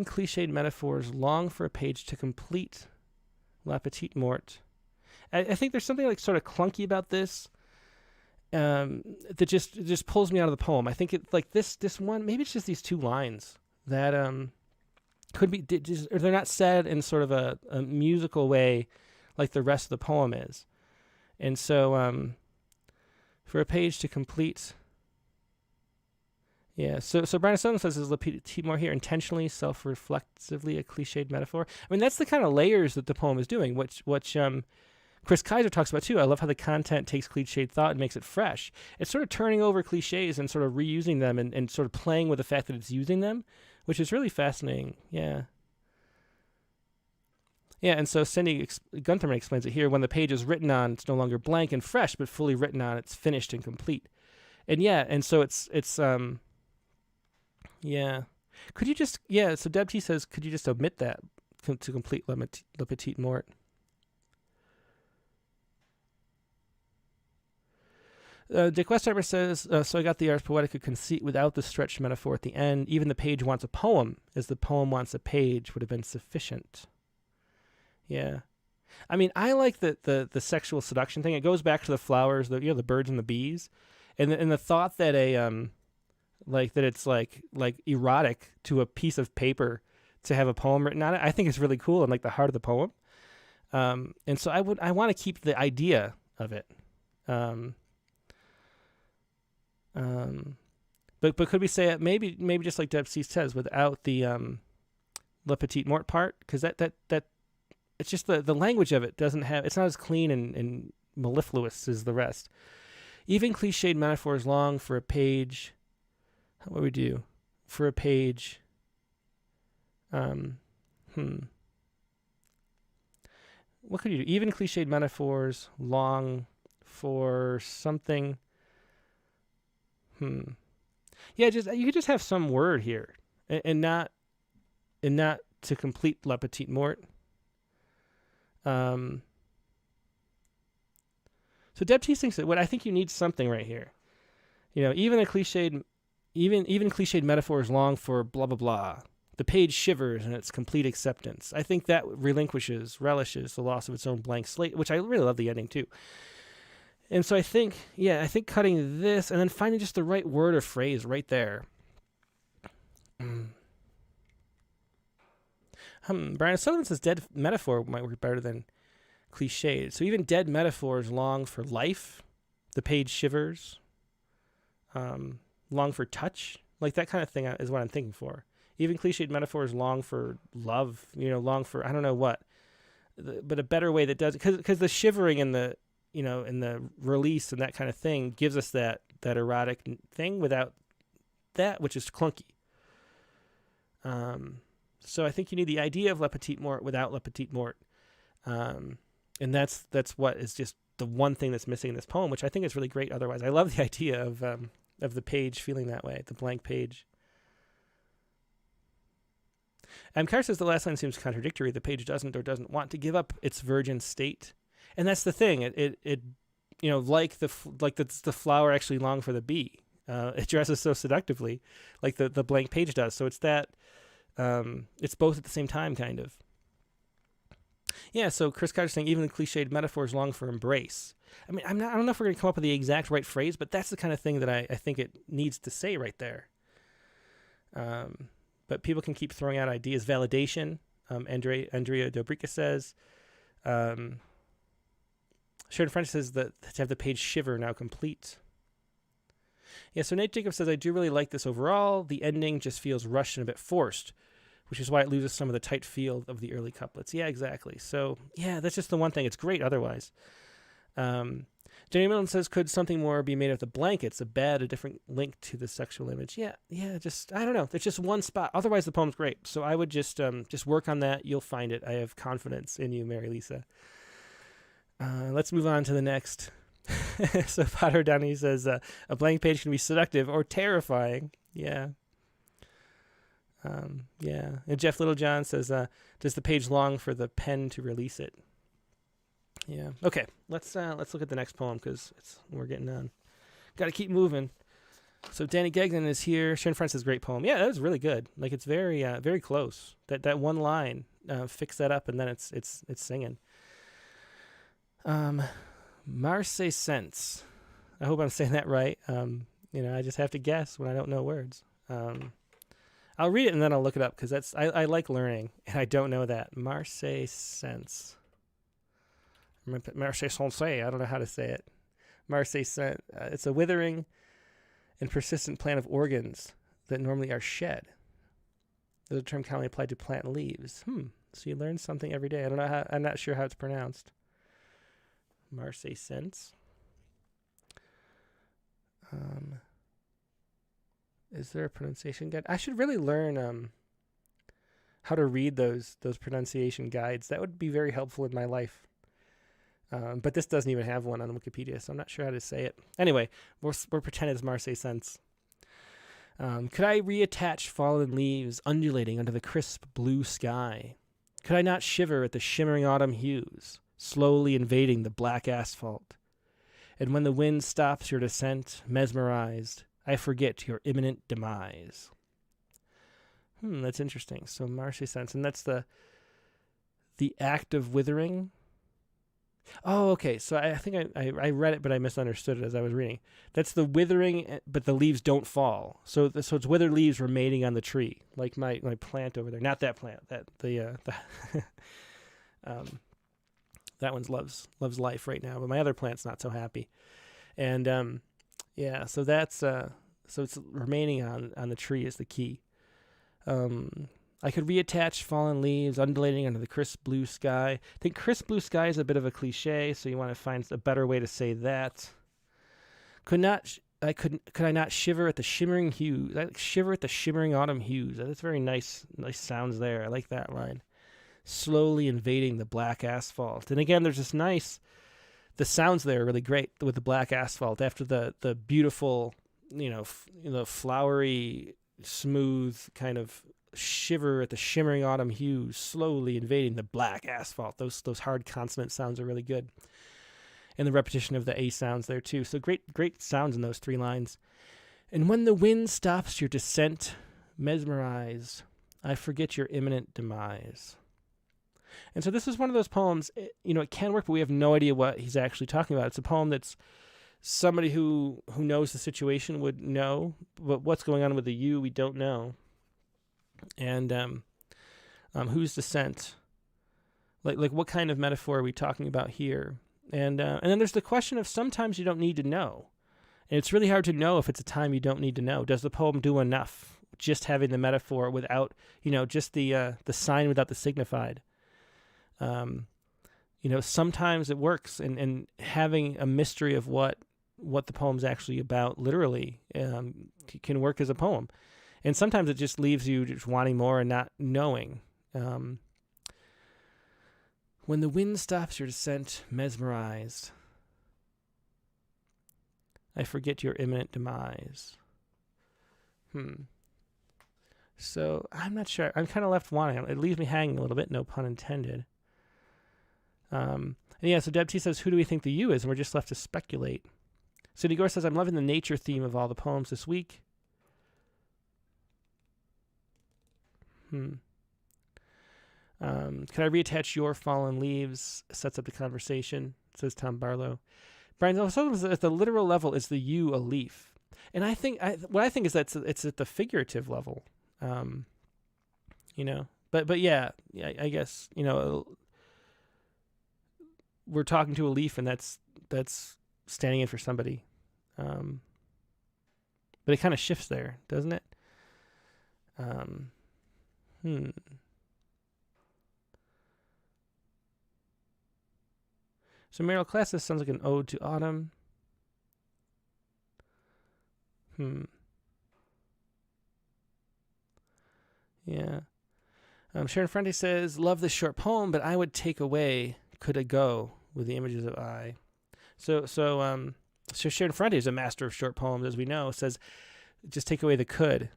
cliched metaphors long for a page to complete La Petite Mort. I think there's something like sort of clunky about this. That just pulls me out of the poem. I think it like this one, maybe it's just these 2 lines that could be or they're not said in sort of a musical way like the rest of the poem is. And so for a page to complete, so Brian Sutton says, is La Petite Mort here intentionally self-reflexively a cliched metaphor? I mean, that's the kind of layers that the poem is doing, which Chris Kaiser talks about too. I love how the content takes cliched thought and makes it fresh. It's sort of turning over cliches and sort of reusing them and sort of playing with the fact that it's using them, which is really fascinating. Yeah. Yeah, and so Cindy Guntherman explains it here. When the page is written on, it's no longer blank and fresh, but fully written on. It's finished and complete. And yeah, and so it's yeah. Could you just, yeah, so Deb T says, could you just omit that to complete Le Petit Mort? Dick Westheimer says, so I got the Ars Poetica conceit without the stretched metaphor at the end. Even the page wants a poem, as the poem wants a page would have been sufficient. Yeah. I mean, I like the sexual seduction thing. It goes back to the flowers, the birds and the bees. And the thought that it's erotic to a piece of paper to have a poem written on it, I think is really cool and like the heart of the poem. And so I want to keep the idea of it. But could we say it maybe just like Deb C says without the Le Petit Mort part, because that it's just the language of it doesn't have, it's not as clean and mellifluous as the rest. Even cliched metaphors long for a page. What would we do for a page? What could you do? Even cliched metaphors long for something. Yeah, you could just have some word here, and not to complete La Petite Mort. So Deb T thinks that what I think you need something right here. You know, even cliched metaphors long for blah blah blah. The page shivers in its complete acceptance. I think that relishes the loss of its own blank slate, which I really love the ending too. And so I think cutting this and then finding just the right word or phrase right there. Brian Sutherland says dead metaphor might work better than cliched. So even dead metaphors long for life. The page shivers. Long for touch. Like that kind of thing is what I'm thinking for. Even cliched metaphors long for love. Long for, I don't know what. But a better way that does it. Because the shivering and the, and the release and that kind of thing gives us that erotic thing without that, which is clunky. So I think you need the idea of La Petite Mort without La Petite Mort. And that's what is just the one thing that's missing in this poem, which I think is really great otherwise. I love the idea of the page feeling that way, the blank page. Carr says the last line seems contradictory. The page doesn't or doesn't want to give up its virgin state. And that's the thing. It like the flower actually long for the bee. It dresses so seductively, like the blank page does. So it's that. It's both at the same time, kind of. Yeah. So Chris Carter's saying even the cliched metaphors long for embrace. I mean, I don't know if we're going to come up with the exact right phrase, but that's the kind of thing that I think it needs to say right there. But people can keep throwing out ideas. Validation. Andrea Dobrica says. Sharon French says that to have the page shiver now complete. Yeah, so Nate Jacobs says, I do really like this overall. The ending just feels rushed and a bit forced, which is why it loses some of the tight feel of the early couplets. Yeah, exactly. So, yeah, that's just the one thing. It's great otherwise. Jenny Milton says, could something more be made of the blankets? A different link to the sexual image. Yeah, just, I don't know. There's just one spot. Otherwise, the poem's great. So I would just work on that. You'll find it. I have confidence in you, Mary Lisa. Let's move on to the next. So Potter Downey says, a blank page can be seductive or terrifying. Yeah. Yeah. And Jeff Littlejohn says, does the page long for the pen to release it? Yeah. Okay. Let's look at the next poem because we're getting on. Got to keep moving. So Danny Gagnon is here. Sharon Francis' great poem. Yeah, that was really good. Like it's very very close. That one line, fix that up, and then it's singing. Marseille Sense. I hope I'm saying that right. I just have to guess when I don't know words. I'll read it and then I'll look it up because I like learning and I don't know that. Marseille Sense. Marseille Sense. I don't know how to say it. Marseille Sense. It's a withering and persistent plant of organs that normally are shed. There's a term commonly applied to plant leaves. So you learn something every day. I'm not sure how it's pronounced. Marseille Sense. Is there a pronunciation guide? I should really learn how to read those pronunciation guides. That would be very helpful in my life. But this doesn't even have one on Wikipedia, so I'm not sure how to say it. Anyway, we're pretending it's Marseille Sense. Could I reattach fallen leaves undulating under the crisp blue sky? Could I not shiver at the shimmering autumn hues, slowly invading the black asphalt? And when the wind stops your descent, mesmerized, I forget your imminent demise. That's interesting. So Marseille Sense, and that's the act of withering. Oh, okay. So I think I read it, but I misunderstood it as I was reading. That's the withering, but the leaves don't fall. So it's withered leaves remaining on the tree, like my plant over there. Not that plant. That that one loves life right now, but my other plant's not so happy. And yeah, so that's so it's remaining on the tree is the key. I could reattach fallen leaves undulating under the crisp blue sky. I think crisp blue sky is a bit of a cliche, so you want to find a better way to say that. Could I not shiver at the shimmering hues? I shiver at the shimmering autumn hues. That's very nice sounds there. I like that line. Slowly invading the black asphalt. And again, there's this nice, the sounds there are really great with the black asphalt after the beautiful, flowery, smooth kind of shiver at the shimmering autumn hues, slowly invading the black asphalt. Those hard consonant sounds are really good. And the repetition of the A sounds there too. So great sounds in those three lines. And when the wind stops your descent, mesmerized, I forget your imminent demise. And so this is one of those poems, it can work, but we have no idea what he's actually talking about. It's a poem that's somebody who knows the situation would know, but what's going on with the you, we don't know. And whose descent? Like what kind of metaphor are we talking about here? And then there's the question of sometimes you don't need to know. And it's really hard to know if it's a time you don't need to know. Does the poem do enough just having the metaphor without, just the sign without the signified? Sometimes it works, and having a mystery of what the poem's actually about literally can work as a poem. And sometimes it just leaves you just wanting more and not knowing. When the wind stops your descent, mesmerized, I forget your imminent demise. So I'm not sure. I'm kind of left wanting. It leaves me hanging a little bit, no pun intended. And yeah, so Deb T says, who do we think the you is? And we're just left to speculate. Cindy Gore says, I'm loving the nature theme of all the poems this week. Could I reattach your fallen leaves? Sets up the conversation, says Tom Barlow. Brian also says at the literal level is the you a leaf. And I think what I think is that it's at the figurative level. But yeah, I guess, we're talking to a leaf and that's standing in for somebody. But it kind of shifts there, doesn't it? So Meryl Class, this sounds like an ode to autumn. Yeah. Sharon Frente says, love this short poem, but I would take away could it go with the images of I. So Sharon Frente is a master of short poems, as we know, says just take away the could.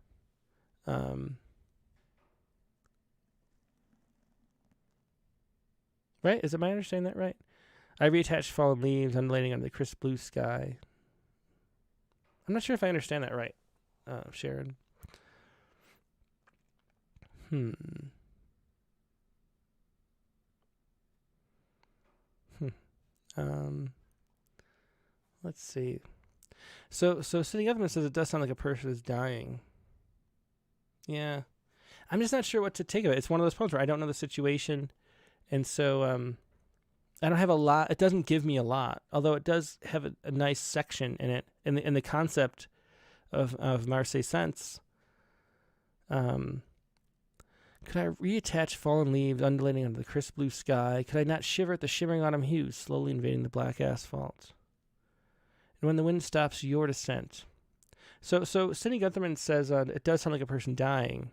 Right? Am I understanding that right? I reattached fallen leaves undulating under the crisp blue sky. I'm not sure if I understand that right, Sharon. Let's see. So Sitting Upman says it does sound like a person is dying. Yeah. I'm just not sure what to take of it. It's one of those poems where I don't know the situation. And so I don't have a lot. It doesn't give me a lot, although it does have a nice section in it. In the concept of Marseille Sense. Could I reattach fallen leaves undulating under the crisp blue sky? Could I not shiver at the shimmering autumn hues slowly invading the black asphalt? And when the wind stops your descent. So Cindy Gutherman says it does sound like a person dying.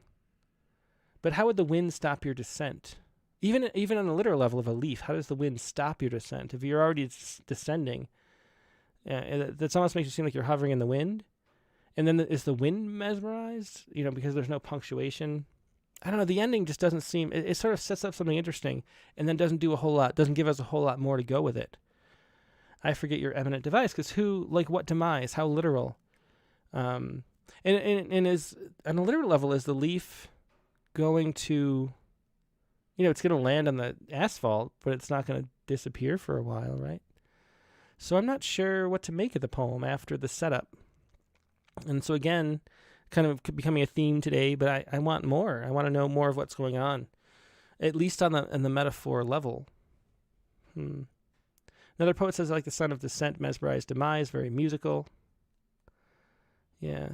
But how would the wind stop your descent? Even on the literal level of a leaf, how does the wind stop your descent? If you're already descending, that almost makes you seem like you're hovering in the wind. And then is the wind mesmerized? Because there's no punctuation. I don't know. The ending just doesn't seem. It sort of sets up something interesting, and then doesn't do a whole lot. Doesn't give us a whole lot more to go with it. I forget your eminent device, because what demise? How literal? And is on a literal level, is the leaf going to? It's going to land on the asphalt, but it's not going to disappear for a while, right? So I'm not sure what to make of the poem after the setup. And so again, kind of becoming a theme today, but I want more. I want to know more of what's going on, at least on the metaphor level. Another poet says, like the son of descent, mesmerized demise, very musical. Yeah.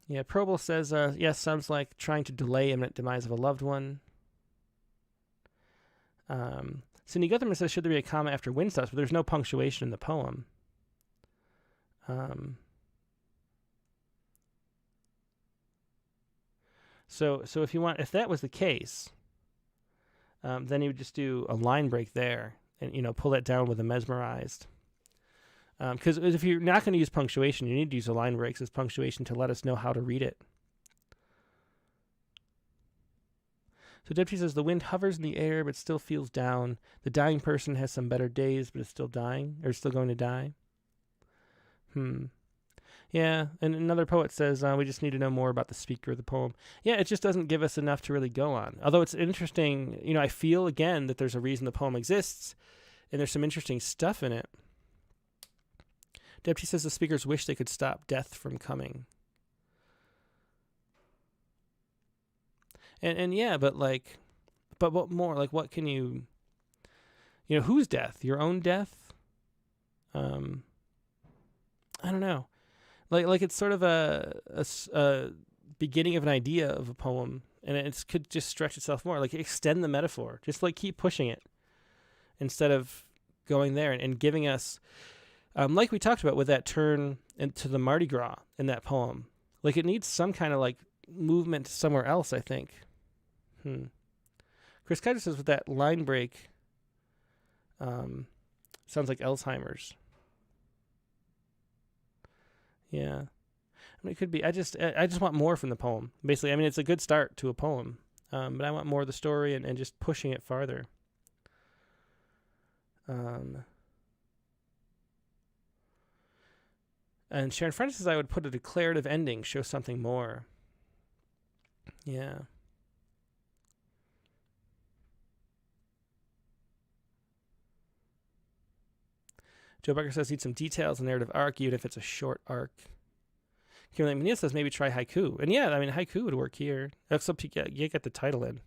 Yeah, Probel says, yes, sounds like trying to delay imminent demise of a loved one. Cindy Gutherman says, should there be a comma after wind stops? But there's no punctuation in the poem. So if that was the case, then you would just do a line break there and, pull that down with a mesmerized. Because if you're not going to use punctuation, you need to use a line breaks as punctuation to let us know how to read it. So Deputy says, the wind hovers in the air but still feels down. The dying person has some better days but is still dying, or still going to die. Yeah, and another poet says, we just need to know more about the speaker of the poem. Yeah, it just doesn't give us enough to really go on. Although it's interesting, I feel, again, that there's a reason the poem exists, and there's some interesting stuff in it. Deputy says the speakers wish they could stop death from coming. And yeah, but what more? Like, what can you, whose death? Your own death? I don't know. Like it's sort of a beginning of an idea of a poem, and it could just stretch itself more. Like, extend the metaphor. Just keep pushing it instead of going there and giving us, like we talked about with that turn into the Mardi Gras in that poem. Like, it needs some kind of movement somewhere else, I think. Chris Kaiser says with that line break, sounds like Alzheimer's. Yeah. It could be. I just want more from the poem. Basically, it's a good start to a poem, but I want more of the story and just pushing it farther. And Sharon French says I would put a declarative ending, show something more. Yeah. Joe Becker says need some details in narrative arc, even if it's a short arc. Kimberly McNeil says maybe try haiku. And yeah, haiku would work here. Except you get the title in.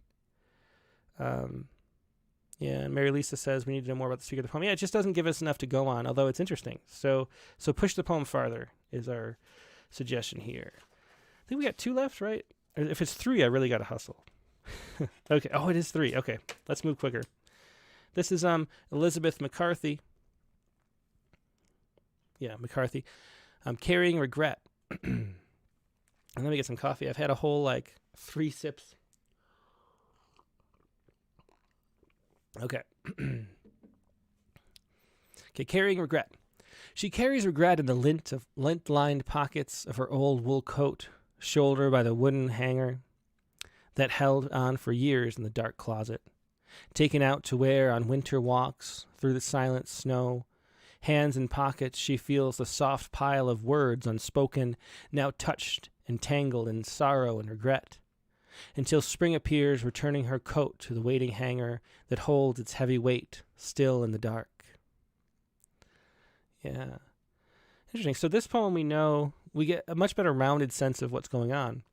Yeah, and Mary Lisa says we need to know more about the speaker of the poem. Yeah, it just doesn't give us enough to go on, although it's interesting. So push the poem farther is our suggestion here. I think we got 2 left, right? Or if it's 3, I really got to hustle. Okay. Oh, it is 3. Okay, let's move quicker. This is Elizabeth McCarthy. Yeah, McCarthy. Carrying Regret. And let me get some coffee. I've had a whole 3 sips. Okay. Okay, Carrying Regret. She carries regret in the lint-lined pockets of her old wool coat, shouldered by the wooden hanger that held on for years in the dark closet. Taken out to wear on winter walks through the silent snow, hands in pockets, she feels the soft pile of words unspoken, now touched and tangled in sorrow and regret, until spring appears, returning her coat to the waiting hanger that holds its heavy weight still in the dark. Yeah. Interesting. So this poem, we get a much better rounded sense of what's going on.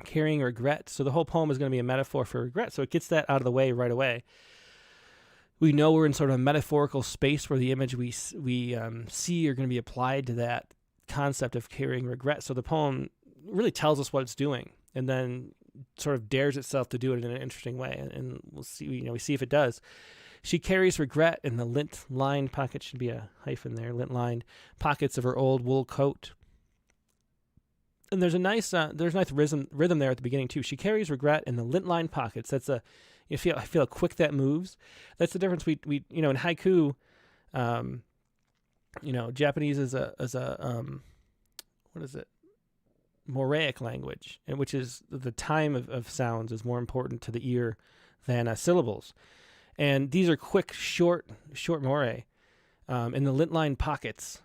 Carrying regret. So the whole poem is going to be a metaphor for regret. So it gets that out of the way right away. We know we're in sort of a metaphorical space where the image we see are going to be applied to that concept of carrying regret. So the poem really tells us what it's doing, and then sort of dares itself to do it in an interesting way. And we'll see. We see if it does. She carries regret in the lint-lined pockets. Should be a hyphen there. Lint-lined pockets of her old wool coat. And there's a nice rhythm there at the beginning too. She carries regret in the lint-lined pockets. That's I feel how quick that moves. That's the difference. We in haiku, Japanese is a what is it? Moraic language, and which is the time of sounds is more important to the ear than syllables. And these are quick, short morai in the lint-lined pockets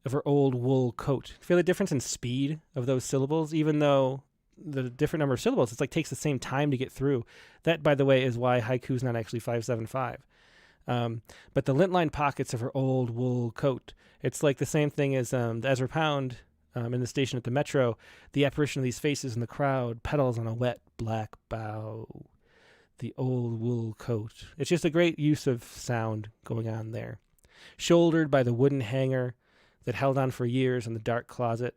of her old wool coat. Feel the difference in speed of those syllables, even though the different number of syllables, it's like takes the same time to get through. That, by the way, is why haiku is not actually 575. But the lint-lined pockets of her old wool coat, it's like the same thing as the Ezra Pound in the station at the Metro, the apparition of these faces in the crowd, petals on a wet black bough, the old wool coat. It's just a great use of sound going on there. Shouldered by the wooden hanger that held on for years in the dark closet.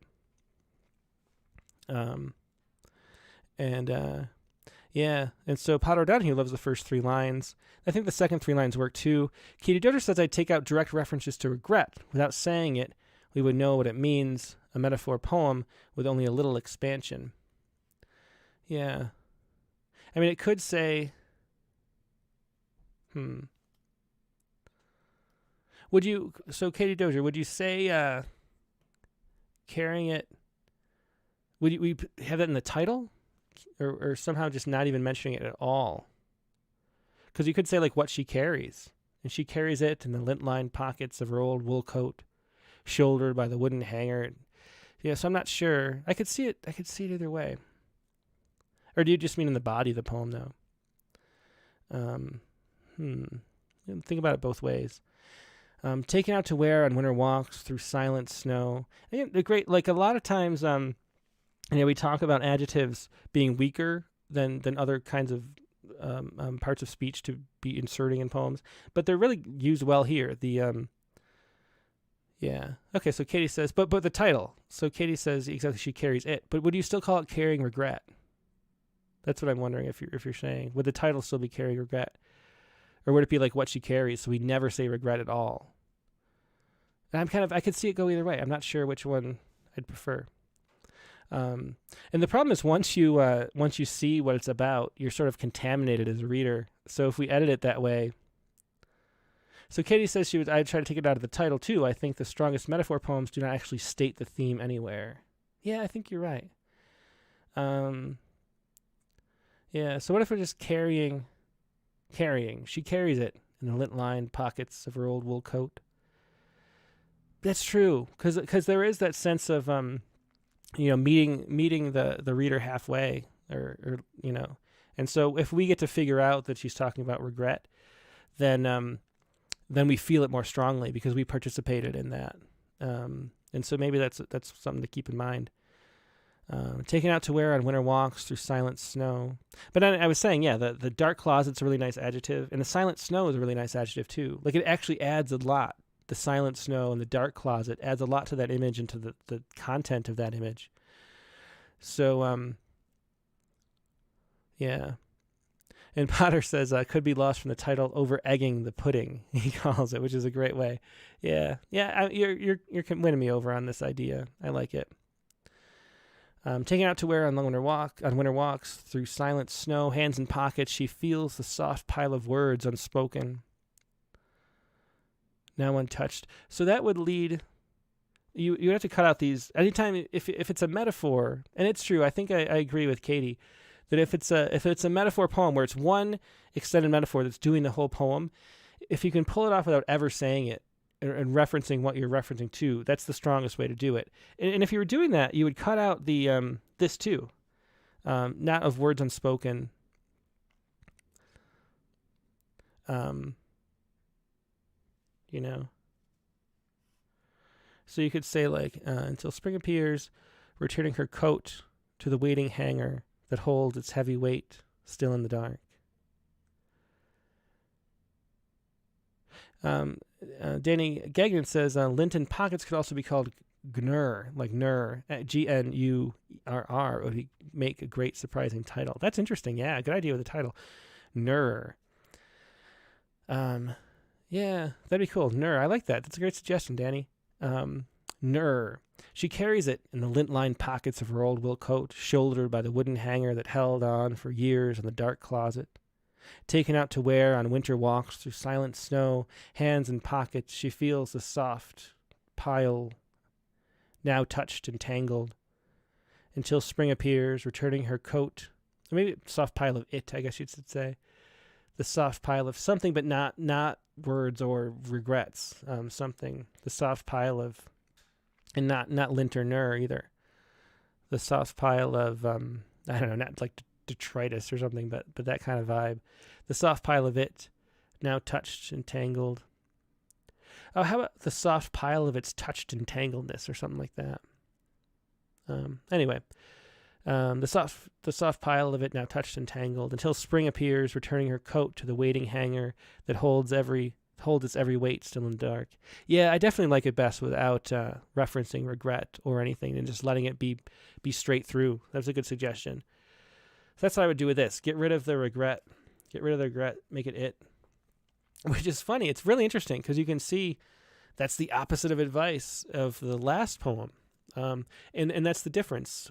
And so Potter O'Donoghue loves the first 3 lines. I think the second 3 lines work too. Katie Dozier says, I take out direct references to regret. Without saying it, we would know what it means. A metaphor poem with only a little expansion. Yeah. I mean, it could say, Katie Dozier, would you say carrying it, would we have that in the title? Or somehow just not even mentioning it at all? Because you could say like what she carries. And she carries it in the lint-lined pockets of her old wool coat, shouldered by the wooden hanger. Yeah, so I'm not sure. I could see it either way. Or do you just mean in the body of the poem, though? Think about it both ways. Taken out to wear on winter walks through silent snow. Again, the great, like a lot of times, we talk about adjectives being weaker than other kinds of parts of speech to be inserting in poems, but they're really used well here. Okay, so Katie says, but the title. So Katie says exactly she carries it, but would you still call it carrying regret? That's what I'm wondering if you're saying. Would the title still be carrying regret? Or would it be like what she carries, so we never say regret at all? And I could see it go either way. I'm not sure which one I'd prefer. And the problem is once you see what it's about, you're sort of contaminated as a reader. So if we edit it that way. So Katie says I'd try to take it out of the title too. I think the strongest metaphor poems do not actually state the theme anywhere. Yeah, I think you're right. Yeah, so what if we're just carrying? She carries it in the lint-lined pockets of her old wool coat. That's true, because there is that sense of meeting the reader halfway, or and so if we get to figure out that she's talking about regret, then we feel it more strongly because we participated in that, and so maybe that's something to keep in mind. Taken out to wear on winter walks through silent snow. But I was saying, the dark closet's a really nice adjective, and the silent snow is a really nice adjective too. Like it actually adds a lot. The silent snow and the dark closet adds a lot to that image and to the content of that image. So, yeah. And Potter says, could be lost from the title, over-egging the pudding, he calls it, which is a great way. Yeah. You're winning me over on this idea. I like it. Taking out to wear on winter walks through silent snow, hands in pockets, she feels the soft pile of words unspoken, now untouched. So that would lead you have to cut out these anytime if it's a metaphor, and it's true. I think I agree with Katie that if it's a metaphor poem where it's one extended metaphor that's doing the whole poem, if you can pull it off without ever saying it and referencing what you're referencing to, that's the strongest way to do it. And if you were doing that, you would cut out the this too, not of words unspoken. So you could say like, until spring appears, returning her coat to the waiting hanger that holds its heavy weight still in the dark. Danny Gagnon says, lint in pockets could also be called Gnurr, like Gnurr, Gnurr, would make a great surprising title. That's interesting. Yeah, good idea with the title. Gnurr. Yeah, that'd be cool. Gnurr, I like that. That's a great suggestion, Danny. Gnurr. She carries it in the lint-lined pockets of her old wool coat, shouldered by the wooden hanger that held on for years in the dark closet. Taken out to wear on winter walks through silent snow, hands in pockets, she feels the soft pile, now touched and tangled, until spring appears, returning her coat, or maybe soft pile of it, I guess you should say. The soft pile of something, but not words or regrets. Something. The soft pile of, and not lint or gnurr either. The soft pile of, I don't know, not like detritus or something, but that kind of vibe. The soft pile of it, now touched and tangled. Oh, how about the soft pile of its touched entangledness or something like that? Anyway. The soft pile of it now touched and tangled, until spring appears, returning her coat to the waiting hanger that holds its every weight still in the dark. Yeah, I definitely like it best without referencing regret or anything, and just letting it be straight through. That's a good suggestion. So that's what I would do with this. Get rid of the regret. Make it. Which is funny. It's really interesting because you can see that's the opposite of advice of the last poem. And that's the difference.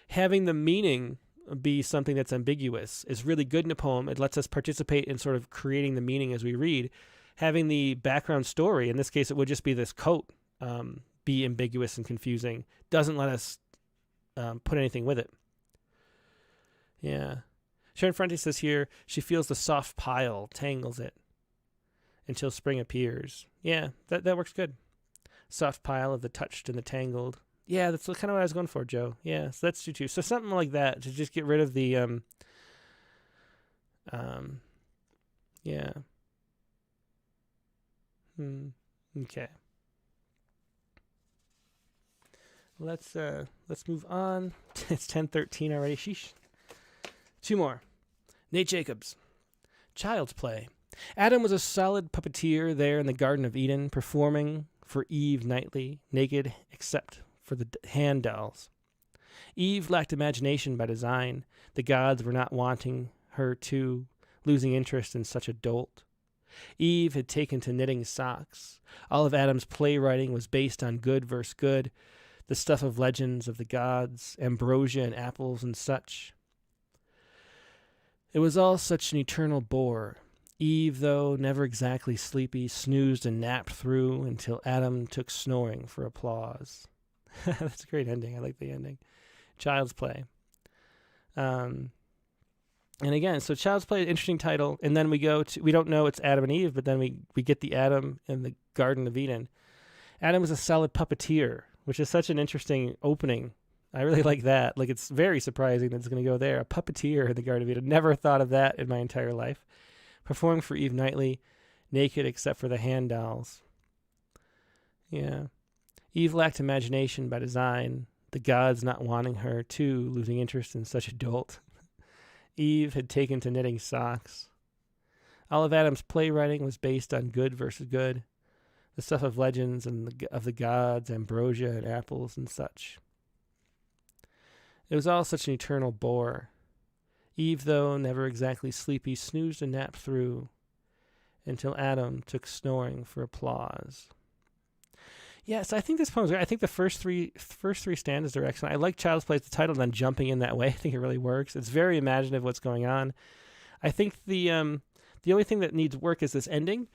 Having the meaning be something that's ambiguous is really good in a poem. It lets us participate in sort of creating the meaning as we read. Having the background story, in this case it would just be this coat, be ambiguous and confusing, doesn't let us put anything with it. Yeah. Sharon Fronte says here, she feels the soft pile tangles it until spring appears. Yeah, that works good. Soft pile of the touched and the tangled. Yeah, that's kind of what I was going for, Joe. Yeah, so that's true too. So something like that to just get rid of the yeah. Okay. Let's move on. It's 10:13 already. Sheesh. Two more. Nate Jacobs. Child's Play. Adam was a solid puppeteer there in the Garden of Eden, performing for Eve nightly, naked except for the hand dolls. Eve lacked imagination by design. The gods were not wanting her to, losing interest in such a dolt. Eve had taken to knitting socks. All of Adam's playwriting was based on good versus good, the stuff of legends of the gods, ambrosia and apples and such. It was all such an eternal bore. Eve, though never exactly sleepy, snoozed and napped through until Adam took snoring for applause. That's a great ending. I like the ending. Child's Play. And again, so Child's Play, interesting title. And then we don't know it's Adam and Eve, but then we get the Adam in the Garden of Eden. Adam was a solid puppeteer, which is such an interesting opening. I really like that. Like, it's very surprising that it's going to go there. A puppeteer in the Garden of Eden. Never thought of that in my entire life. Performing for Eve nightly, naked except for the hand dolls. Yeah. Eve lacked imagination by design, the gods not wanting her to, losing interest in such a dolt. Eve had taken to knitting socks. All of Adam's playwriting was based on good versus good, the stuff of legends and of the gods, ambrosia and apples and such. It was all such an eternal bore. Eve, though never exactly sleepy, snoozed and napped through until Adam took snoring for applause. Yes, I think this poem's great. I think the first three stanzas are excellent. I like Child's Play as the title, and then jumping in that way. I think it really works. It's very imaginative what's going on. I think the only thing that needs work is this ending.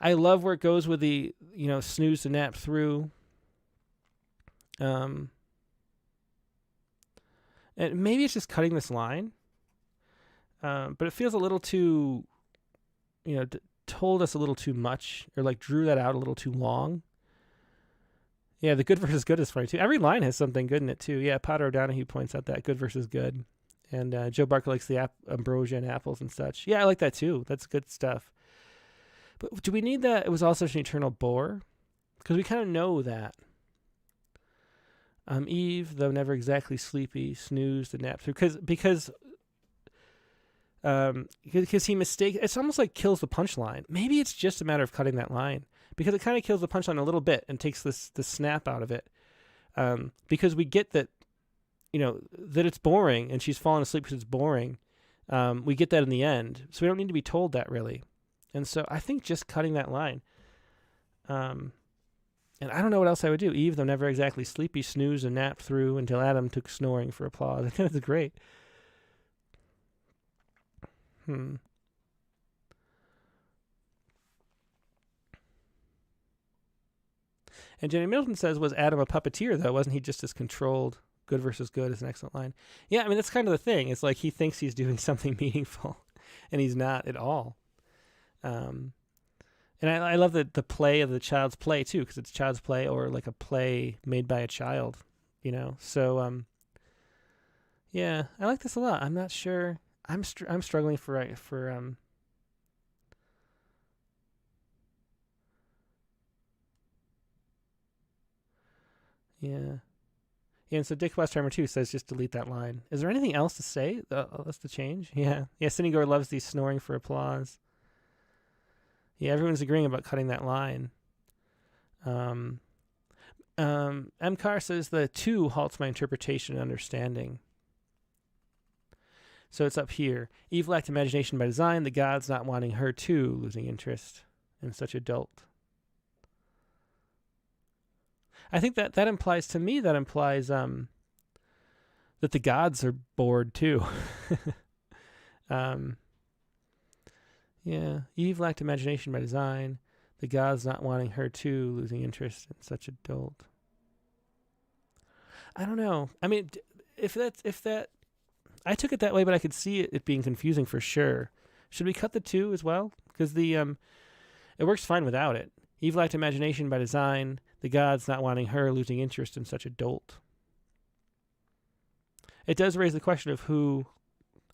I love where it goes with the snooze and nap through. And maybe it's just cutting this line. But it feels a little too, told us a little too much, or like drew that out a little too long. Yeah, the good versus good is funny too. Every line has something good in it too. Yeah, Potter O'Donohue points out that good versus good. And Joe Barker likes the ambrosia and apples and such. Yeah, I like that too. That's good stuff. But do we need that? It was all such an eternal bore? Because we kind of know that. Eve, though never exactly sleepy, snoozed and napped through. Because he mistakes. It's almost like kills the punchline. Maybe it's just a matter of cutting that line. because it kind of kills the punchline a little bit and takes the snap out of it. Because we get that, that it's boring and she's falling asleep because it's boring. We get that in the end, so we don't need to be told that really. And so I think just cutting that line. And I don't know what else I would do. Eve, though never exactly sleepy, snoozed and napped through until Adam took snoring for applause. I think that's great. And Jenny Middleton says, was Adam a puppeteer, though? Wasn't he just as controlled? Good versus good is an excellent line. Yeah, I mean, that's kind of the thing. It's like he thinks he's doing something meaningful, and he's not at all. And I love the play of the child's play, too, because it's child's play or like a play made by a child, So, yeah, I like this a lot. I'm not sure. I'm struggling for yeah. Yeah, and so Dick Westheimer, too, says just delete that line. Is there anything else to say? That's the change? Yeah. Yeah, Cindy Gore loves these snoring for applause. Yeah, everyone's agreeing about cutting that line. M. Carr says the 2 halts my interpretation and understanding. So it's up here. Eve lacked imagination by design, the gods not wanting her too, losing interest in such a dolt. I think that implies to me that the gods are bored too. Yeah, Eve lacked imagination by design, the gods not wanting her too, losing interest in such a dolt. I don't know. I mean, if that, I took it that way, but I could see it being confusing for sure. Should we cut the 2 as well? Because it works fine without it. Eve lacked imagination by design, the gods not wanting her, losing interest in such a dolt. It does raise the question of who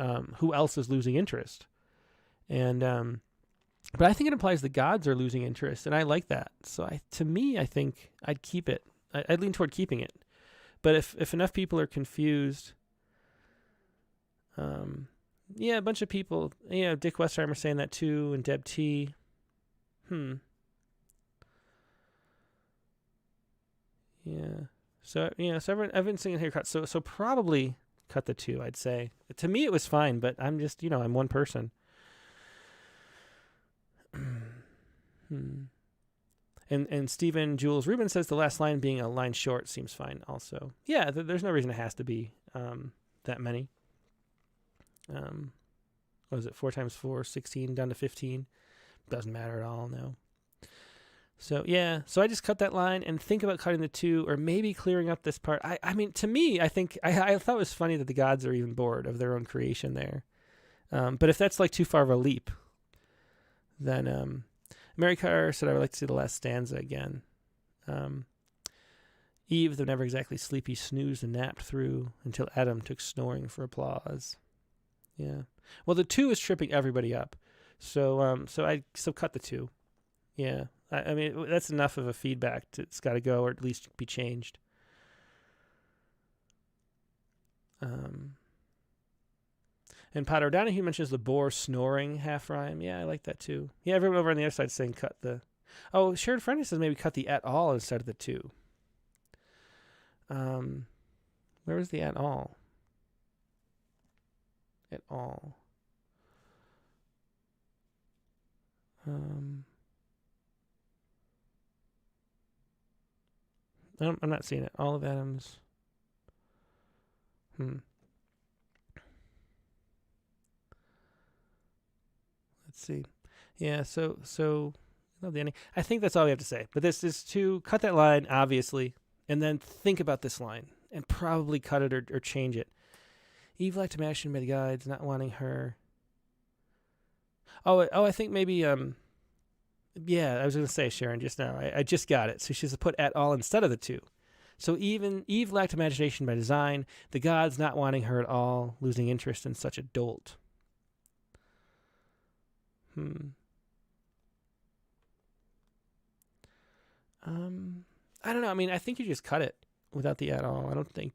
else is losing interest. And but I think it implies the gods are losing interest, and I like that. So to me, I think I'd keep it. I'd lean toward keeping it. But if enough people are confused, a bunch of people, Dick Westheimer saying that too, and Deb T. Yeah. So everyone's saying here cut. So probably cut the 2, I'd say. To me, it was fine, but I'm just, I'm one person. And Stephen Jules Rubin says the last line being a line short seems fine also. Yeah, there's no reason it has to be that many. What was it, 4 times 4, 16 down to 15? Doesn't matter at all, no. So, yeah, so I just cut that line and think about cutting the 2 or maybe clearing up this part. I mean, to me, I think, I thought it was funny that the gods are even bored of their own creation there. But if that's like too far of a leap, then Mary Carr said I would like to see the last stanza again. Eve, though never exactly sleepy, snoozed and napped through until Adam took snoring for applause. Yeah. Well, the 2 is tripping everybody up. So cut the 2. Yeah. I mean, that's enough of a feedback. It's got to go, or at least be changed. And Potter Donahue mentions the boar snoring half rhyme. Yeah, I like that too. Yeah, everyone over on the other side saying cut the... Oh, Sharon Friendly says maybe cut the at all instead of the 2. Where was the at all? At all. I'm not seeing it. All of Adam's. Let's see. Yeah, so love the ending. I think that's all we have to say. But this is to cut that line, obviously, and then think about this line and probably cut it or change it. Eve lacked imagination by the guides, not wanting her. Oh, I think maybe yeah, I was going to say, Sharon, just now. I just got it. So she's put at all instead of the 2. So Eve lacked imagination by design, the gods not wanting her at all, losing interest in such a dolt. I don't know. I mean, I think you just cut it without the at all. I don't think...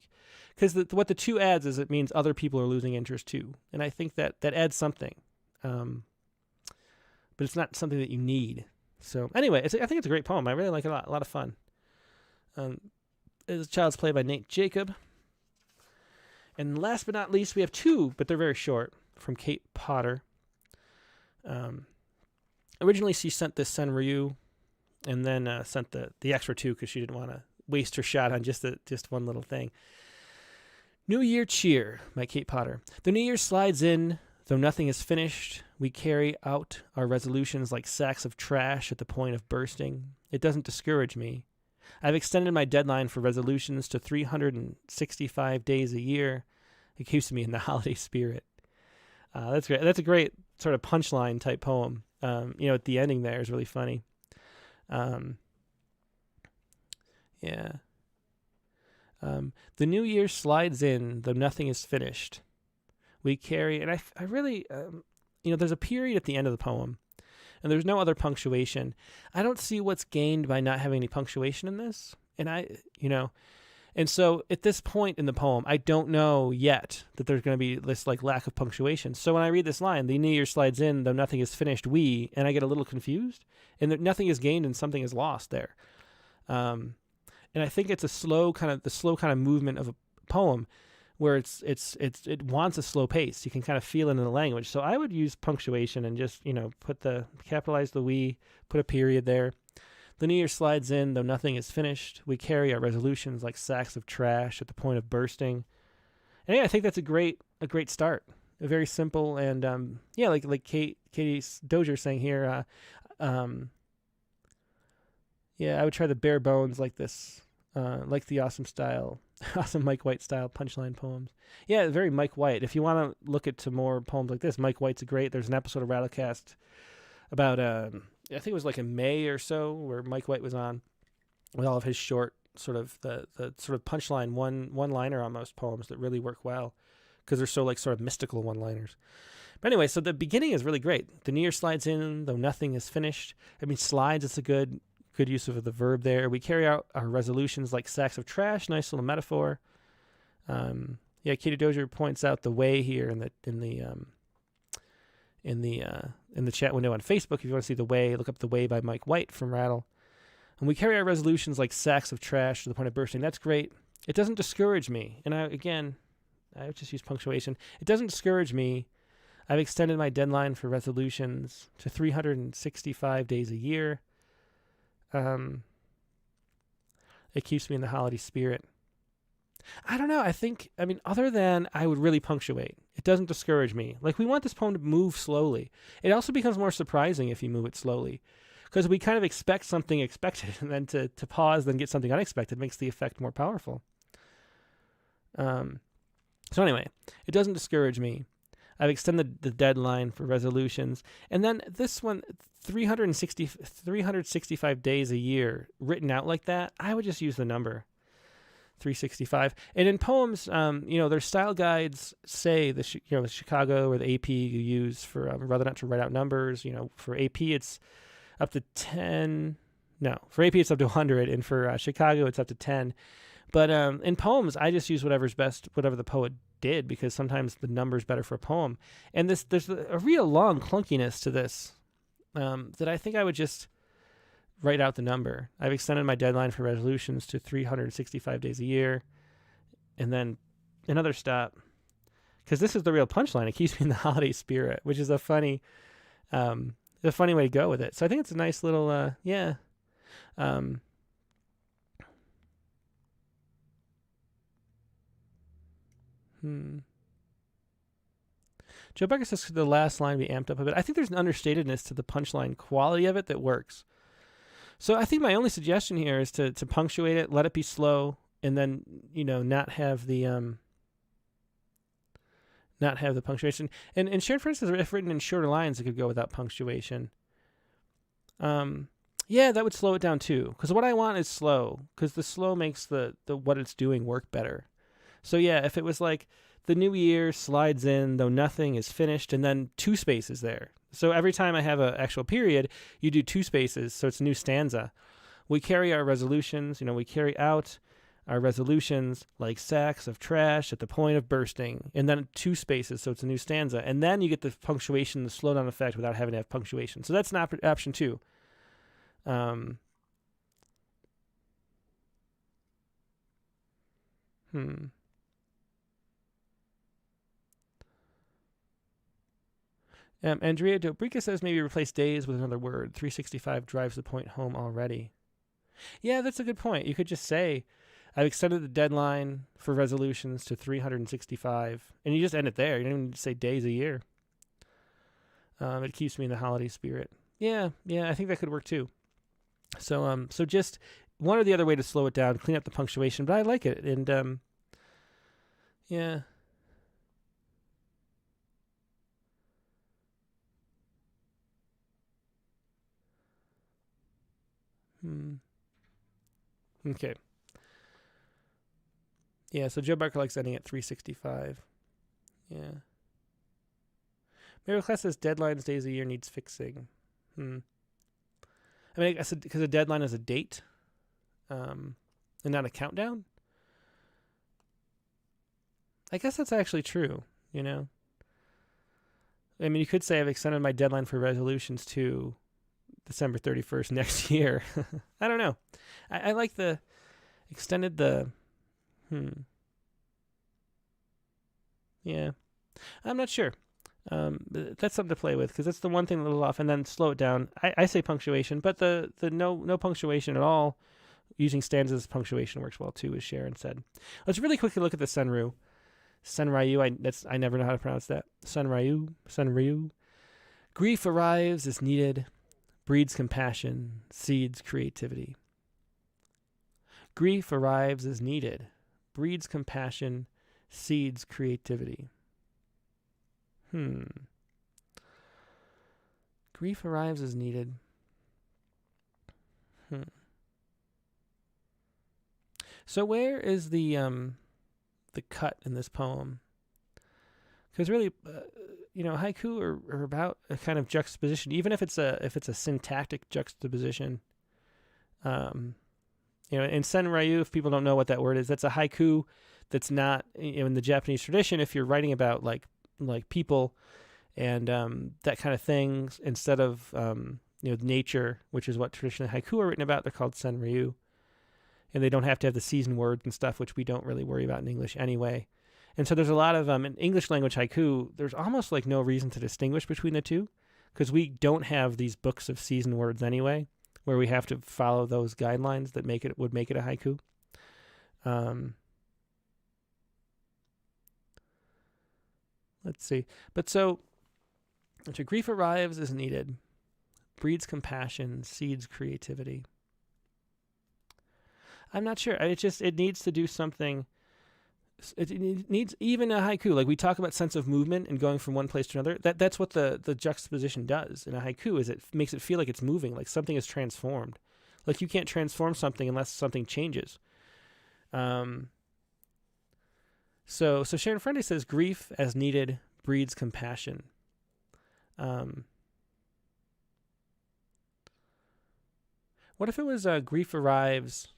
Because what the 2 adds is it means other people are losing interest too. And I think that adds something. But it's not something that you need. So anyway, I think it's a great poem. I really like it a lot of fun. It's Child's Play by Nate Jacob. And last but not least, we have two, but they're very short, from Kate Potter. Originally, she sent this Senryu, and then sent the extra two because she didn't want to waste her shot on just one little thing. New Year Cheer by Kate Potter. The New Year slides in, though nothing is finished. We carry out our resolutions like sacks of trash at the point of bursting. It doesn't discourage me. I've extended my deadline for resolutions to 365 days a year. It keeps me in the holiday spirit. That's great. That's a great sort of punchline type poem. At the ending there is really funny. Yeah. The new year slides in, though nothing is finished. We carry, and I really, there's a period at the end of the poem, and there's no other punctuation. I don't see what's gained by not having any punctuation in this. And so at this point in the poem, I don't know yet that there's going to be this like lack of punctuation. So when I read this line, the new year slides in, though nothing is finished, and I get a little confused, and nothing is gained and something is lost there. And I think it's the slow kind of movement of a poem where it wants a slow pace. You can kind of feel it in the language. So I would use punctuation and just, capitalize the we, put a period there. The new year slides in, though nothing is finished. We carry our resolutions like sacks of trash at the point of bursting. And yeah, I think that's a great start. A very simple and like Katie Dozier saying here. I would try the bare bones like this, like the awesome Mike White style punchline poems. Yeah, very Mike White. If you want to look at more poems like this, Mike White's great. There's an episode of Rattlecast about I think it was like in May or so where Mike White was on with all of his short sort of the sort of punchline one-liner almost poems that really work well because they're so like sort of mystical one-liners. But anyway, so the beginning is really great. The new year slides in, though nothing is finished. I mean, slides, it's a good use of the verb there. We carry out our resolutions like sacks of trash. Nice little metaphor. Katie Dozier points out the way here in the chat window on Facebook. If you want to see the way, look up the way by Mike White from Rattle. And we carry our resolutions like sacks of trash to the point of bursting. That's great. It doesn't discourage me. And I would just use punctuation. It doesn't discourage me. I've extended my deadline for resolutions to 365 days a year. It keeps me in the holiday spirit. I don't know. Other than I would really punctuate. It doesn't discourage me. Like, we want this poem to move slowly. It also becomes more surprising if you move it slowly. Because we kind of expect something expected, and then to pause, then get something unexpected makes the effect more powerful. So anyway, it doesn't discourage me. I've extended the deadline for resolutions. And then this one, 365 days a year, written out like that, I would just use the number 365. And in poems, their style guides say the Chicago or the AP you use for whether or not to write out numbers. For AP it's up to 10. No, for AP it's up to 100, and for Chicago it's up to 10. But in poems, I just use whatever's best, whatever the poet did, because sometimes the number's better for a poem. And there's a real long clunkiness to this that I think I would just write out the number. I've extended my deadline for resolutions to 365 days a year. And then another stop, because this is the real punchline. It keeps me in the holiday spirit, which is a funny way to go with it. So I think it's a nice little, Joe Becker says the last line be amped up a bit. I think there's an understatedness to the punchline quality of it that works. So I think my only suggestion here is to punctuate it, let it be slow, and then not have the punctuation. And shared, for instance, if written in shorter lines, it could go without punctuation. That would slow it down too. Because what I want is slow, because the slow makes the what it's doing work better. So yeah, if it was like the new year slides in, though nothing is finished, and then two spaces there. So every time I have an actual period, you do two spaces, so it's a new stanza. We carry our resolutions, we carry out our resolutions like sacks of trash at the point of bursting, and then two spaces, so it's a new stanza. And then you get the punctuation, the slowdown effect without having to have punctuation. So that's not option two. Um, hmm. Andrea Dobrica says maybe replace days with another word. 365 drives the point home already. Yeah, that's a good point. You could just say, I've extended the deadline for resolutions to 365, and you just end it there. You don't even need to say days a year. It keeps me in the holiday spirit. Yeah, I think that could work too. So just one or the other way to slow it down, clean up the punctuation, but I like it, and yeah. Okay. Yeah, so Joe Barker likes ending at 365. Yeah. Mary Class says deadlines days a year needs fixing. I mean, I said because a deadline is a date, and not a countdown. I guess that's actually true. You know, I mean, you could say I've extended my deadline for resolutions to December 31st next year. I don't know. I like the extended the. Yeah, I'm not sure. That's something to play with because that's the one thing a little off, and then slow it down. I say punctuation, but the no punctuation at all using stanzas as punctuation works well too, as Sharon said. Let's really quickly look at the Sunryu. I never know how to pronounce that. Sunryu. Grief arrives is needed, breeds compassion, seeds creativity. Grief arrives is needed, breeds compassion, seeds creativity. Grief arrives as needed. So where is the cut in this poem? Because really, haiku are about a kind of juxtaposition, even if it's a syntactic juxtaposition. In Senryu, if people don't know what that word is, that's a haiku that's not in the Japanese tradition. If you're writing about like people and that kind of thing, instead of nature, which is what traditionally haiku are written about, they're called senryu, and they don't have to have the season words and stuff, which we don't really worry about in English anyway. And so there's a lot of in English language haiku, there's almost like no reason to distinguish between the two, because we don't have these books of season words anyway, where we have to follow those guidelines that would make it a haiku. Let's see. But so grief arrives as needed, breeds compassion, seeds creativity. I'm not sure. It needs to do something. It needs even a haiku. Like we talk about sense of movement and going from one place to another. That's what the juxtaposition does in a haiku. Is it makes it feel like it's moving, like something is transformed. Like you can't transform something unless something changes. So Sharon Friendly says grief as needed breeds compassion. What if it was grief arrives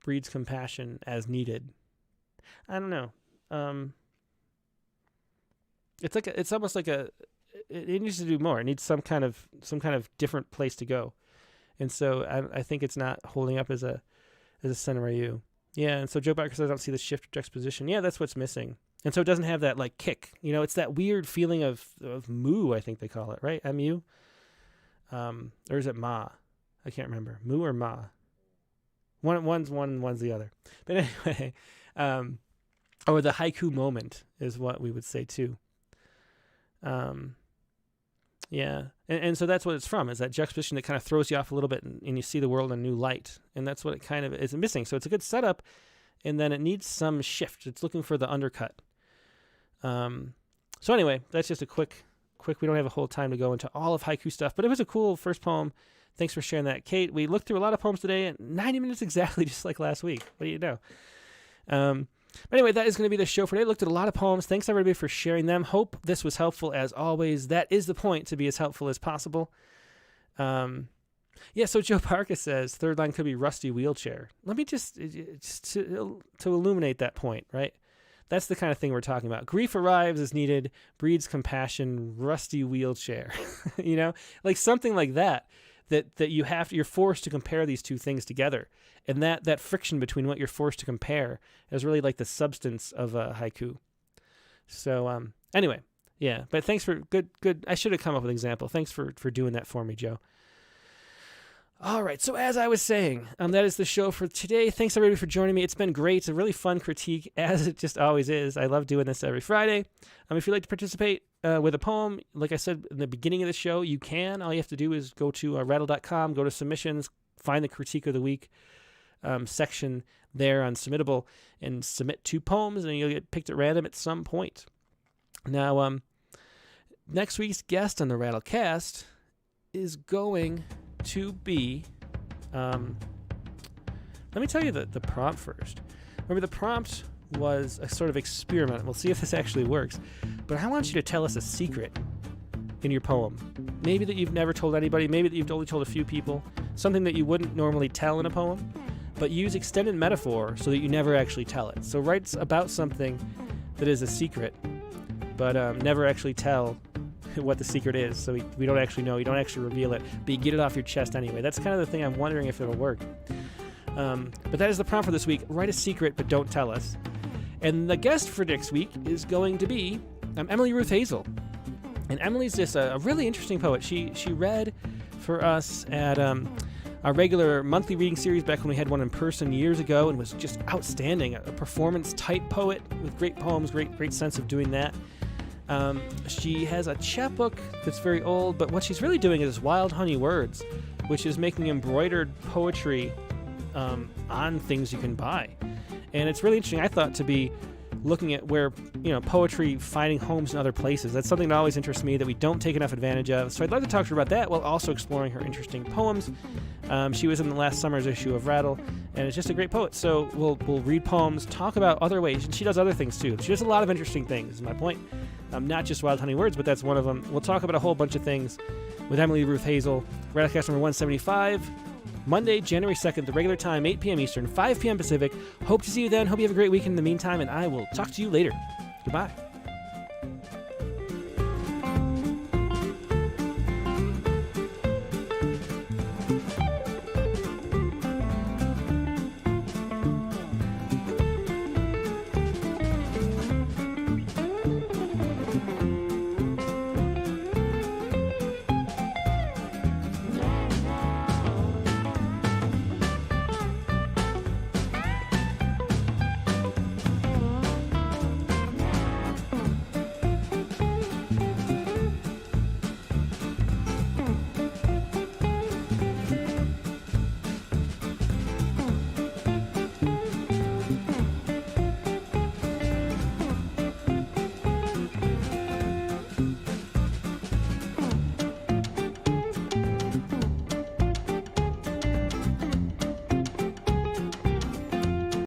breeds compassion as needed? I don't know. It's almost like it needs to do more. It needs some kind of different place to go, and so I think it's not holding up as a senryu. Yeah, and so Joe Barker says I don't see the shift juxtaposition. Yeah, that's what's missing, and so it doesn't have that like kick. It's that weird feeling of mu. I think they call it, right? Mu, or is it ma? I can't remember. Mu or ma. One's one and one's the other. But anyway, or the haiku moment is what we would say too. Yeah, and so that's what it's from, is that juxtaposition that kind of throws you off a little bit, and you see the world in a new light, and that's what it kind of is missing. So it's a good setup, and then it needs some shift. It's looking for the undercut. So anyway, that's just a quick. We don't have a whole time to go into all of haiku stuff, but it was a cool first poem. Thanks for sharing that, Kate. We looked through a lot of poems today, and 90 minutes exactly, just like last week. What do you know? But anyway, that is going to be the show for today. Looked at a lot of poems. Thanks, everybody, for sharing them. Hope this was helpful, as always. That is the point, to be as helpful as possible. So Joe Parker says, third line could be rusty wheelchair. Let me just to illuminate that point, right? That's the kind of thing we're talking about. Grief arrives as needed, breeds compassion, rusty wheelchair. Like something like that. that you're forced to compare these two things together, and that friction between what you're forced to compare is really like the substance of a haiku. So anyway, yeah. But thanks for good. I should have come up with an example. Thanks for doing that for me, Joe. All right, so as I was saying, that is the show for today. Thanks, everybody, for joining me. It's been great. It's a really fun critique, as it just always is. I love doing this every Friday. If you'd like to participate with a poem, like I said in the beginning of the show, you can. All you have to do is go to rattle.com, go to submissions, find the Critique of the Week section there on Submittable, and submit 2 poems, and you'll get picked at random at some point. Now, next week's guest on the Rattlecast is going to be, let me tell you the prompt first. Remember, the prompt was a sort of experiment. We'll see if this actually works. But I want you to tell us a secret in your poem. Maybe that you've never told anybody, maybe that you've only told a few people, something that you wouldn't normally tell in a poem, but use extended metaphor so that you never actually tell it. So write about something that is a secret, but never actually tell what the secret is, so we don't actually know, you don't actually reveal it, but you get it off your chest anyway. That's kind of the thing. I'm wondering if it'll work. But that is the prompt for this week. Write a secret, but don't tell us. And the guest for next week is going to be Emily Ruth Hazel. And Emily's just a really interesting poet. She read for us at our regular monthly reading series back when we had one in person years ago, and was just outstanding. A performance-type poet with great poems, great sense of doing that. She has a chapbook that's very old, but what she's really doing is Wild Honey Words, which is making embroidered poetry on things you can buy. And it's really interesting, I thought, to be looking at where, poetry finding homes in other places. That's something that always interests me that we don't take enough advantage of. So I'd like to talk to her about that while also exploring her interesting poems. She was in the last summer's issue of Rattle, and it's just a great poet. So we'll read poems, talk about other ways. She does other things too. She does a lot of interesting things, is my point. Not just Wild Honey Words, but that's one of them. We'll talk about a whole bunch of things with Emily Ruth Hazel. Rattlecast number 175, Monday, January 2nd, the regular time, 8 p.m. Eastern, 5 p.m. Pacific. Hope to see you then. Hope you have a great weekend in the meantime, and I will talk to you later. Goodbye.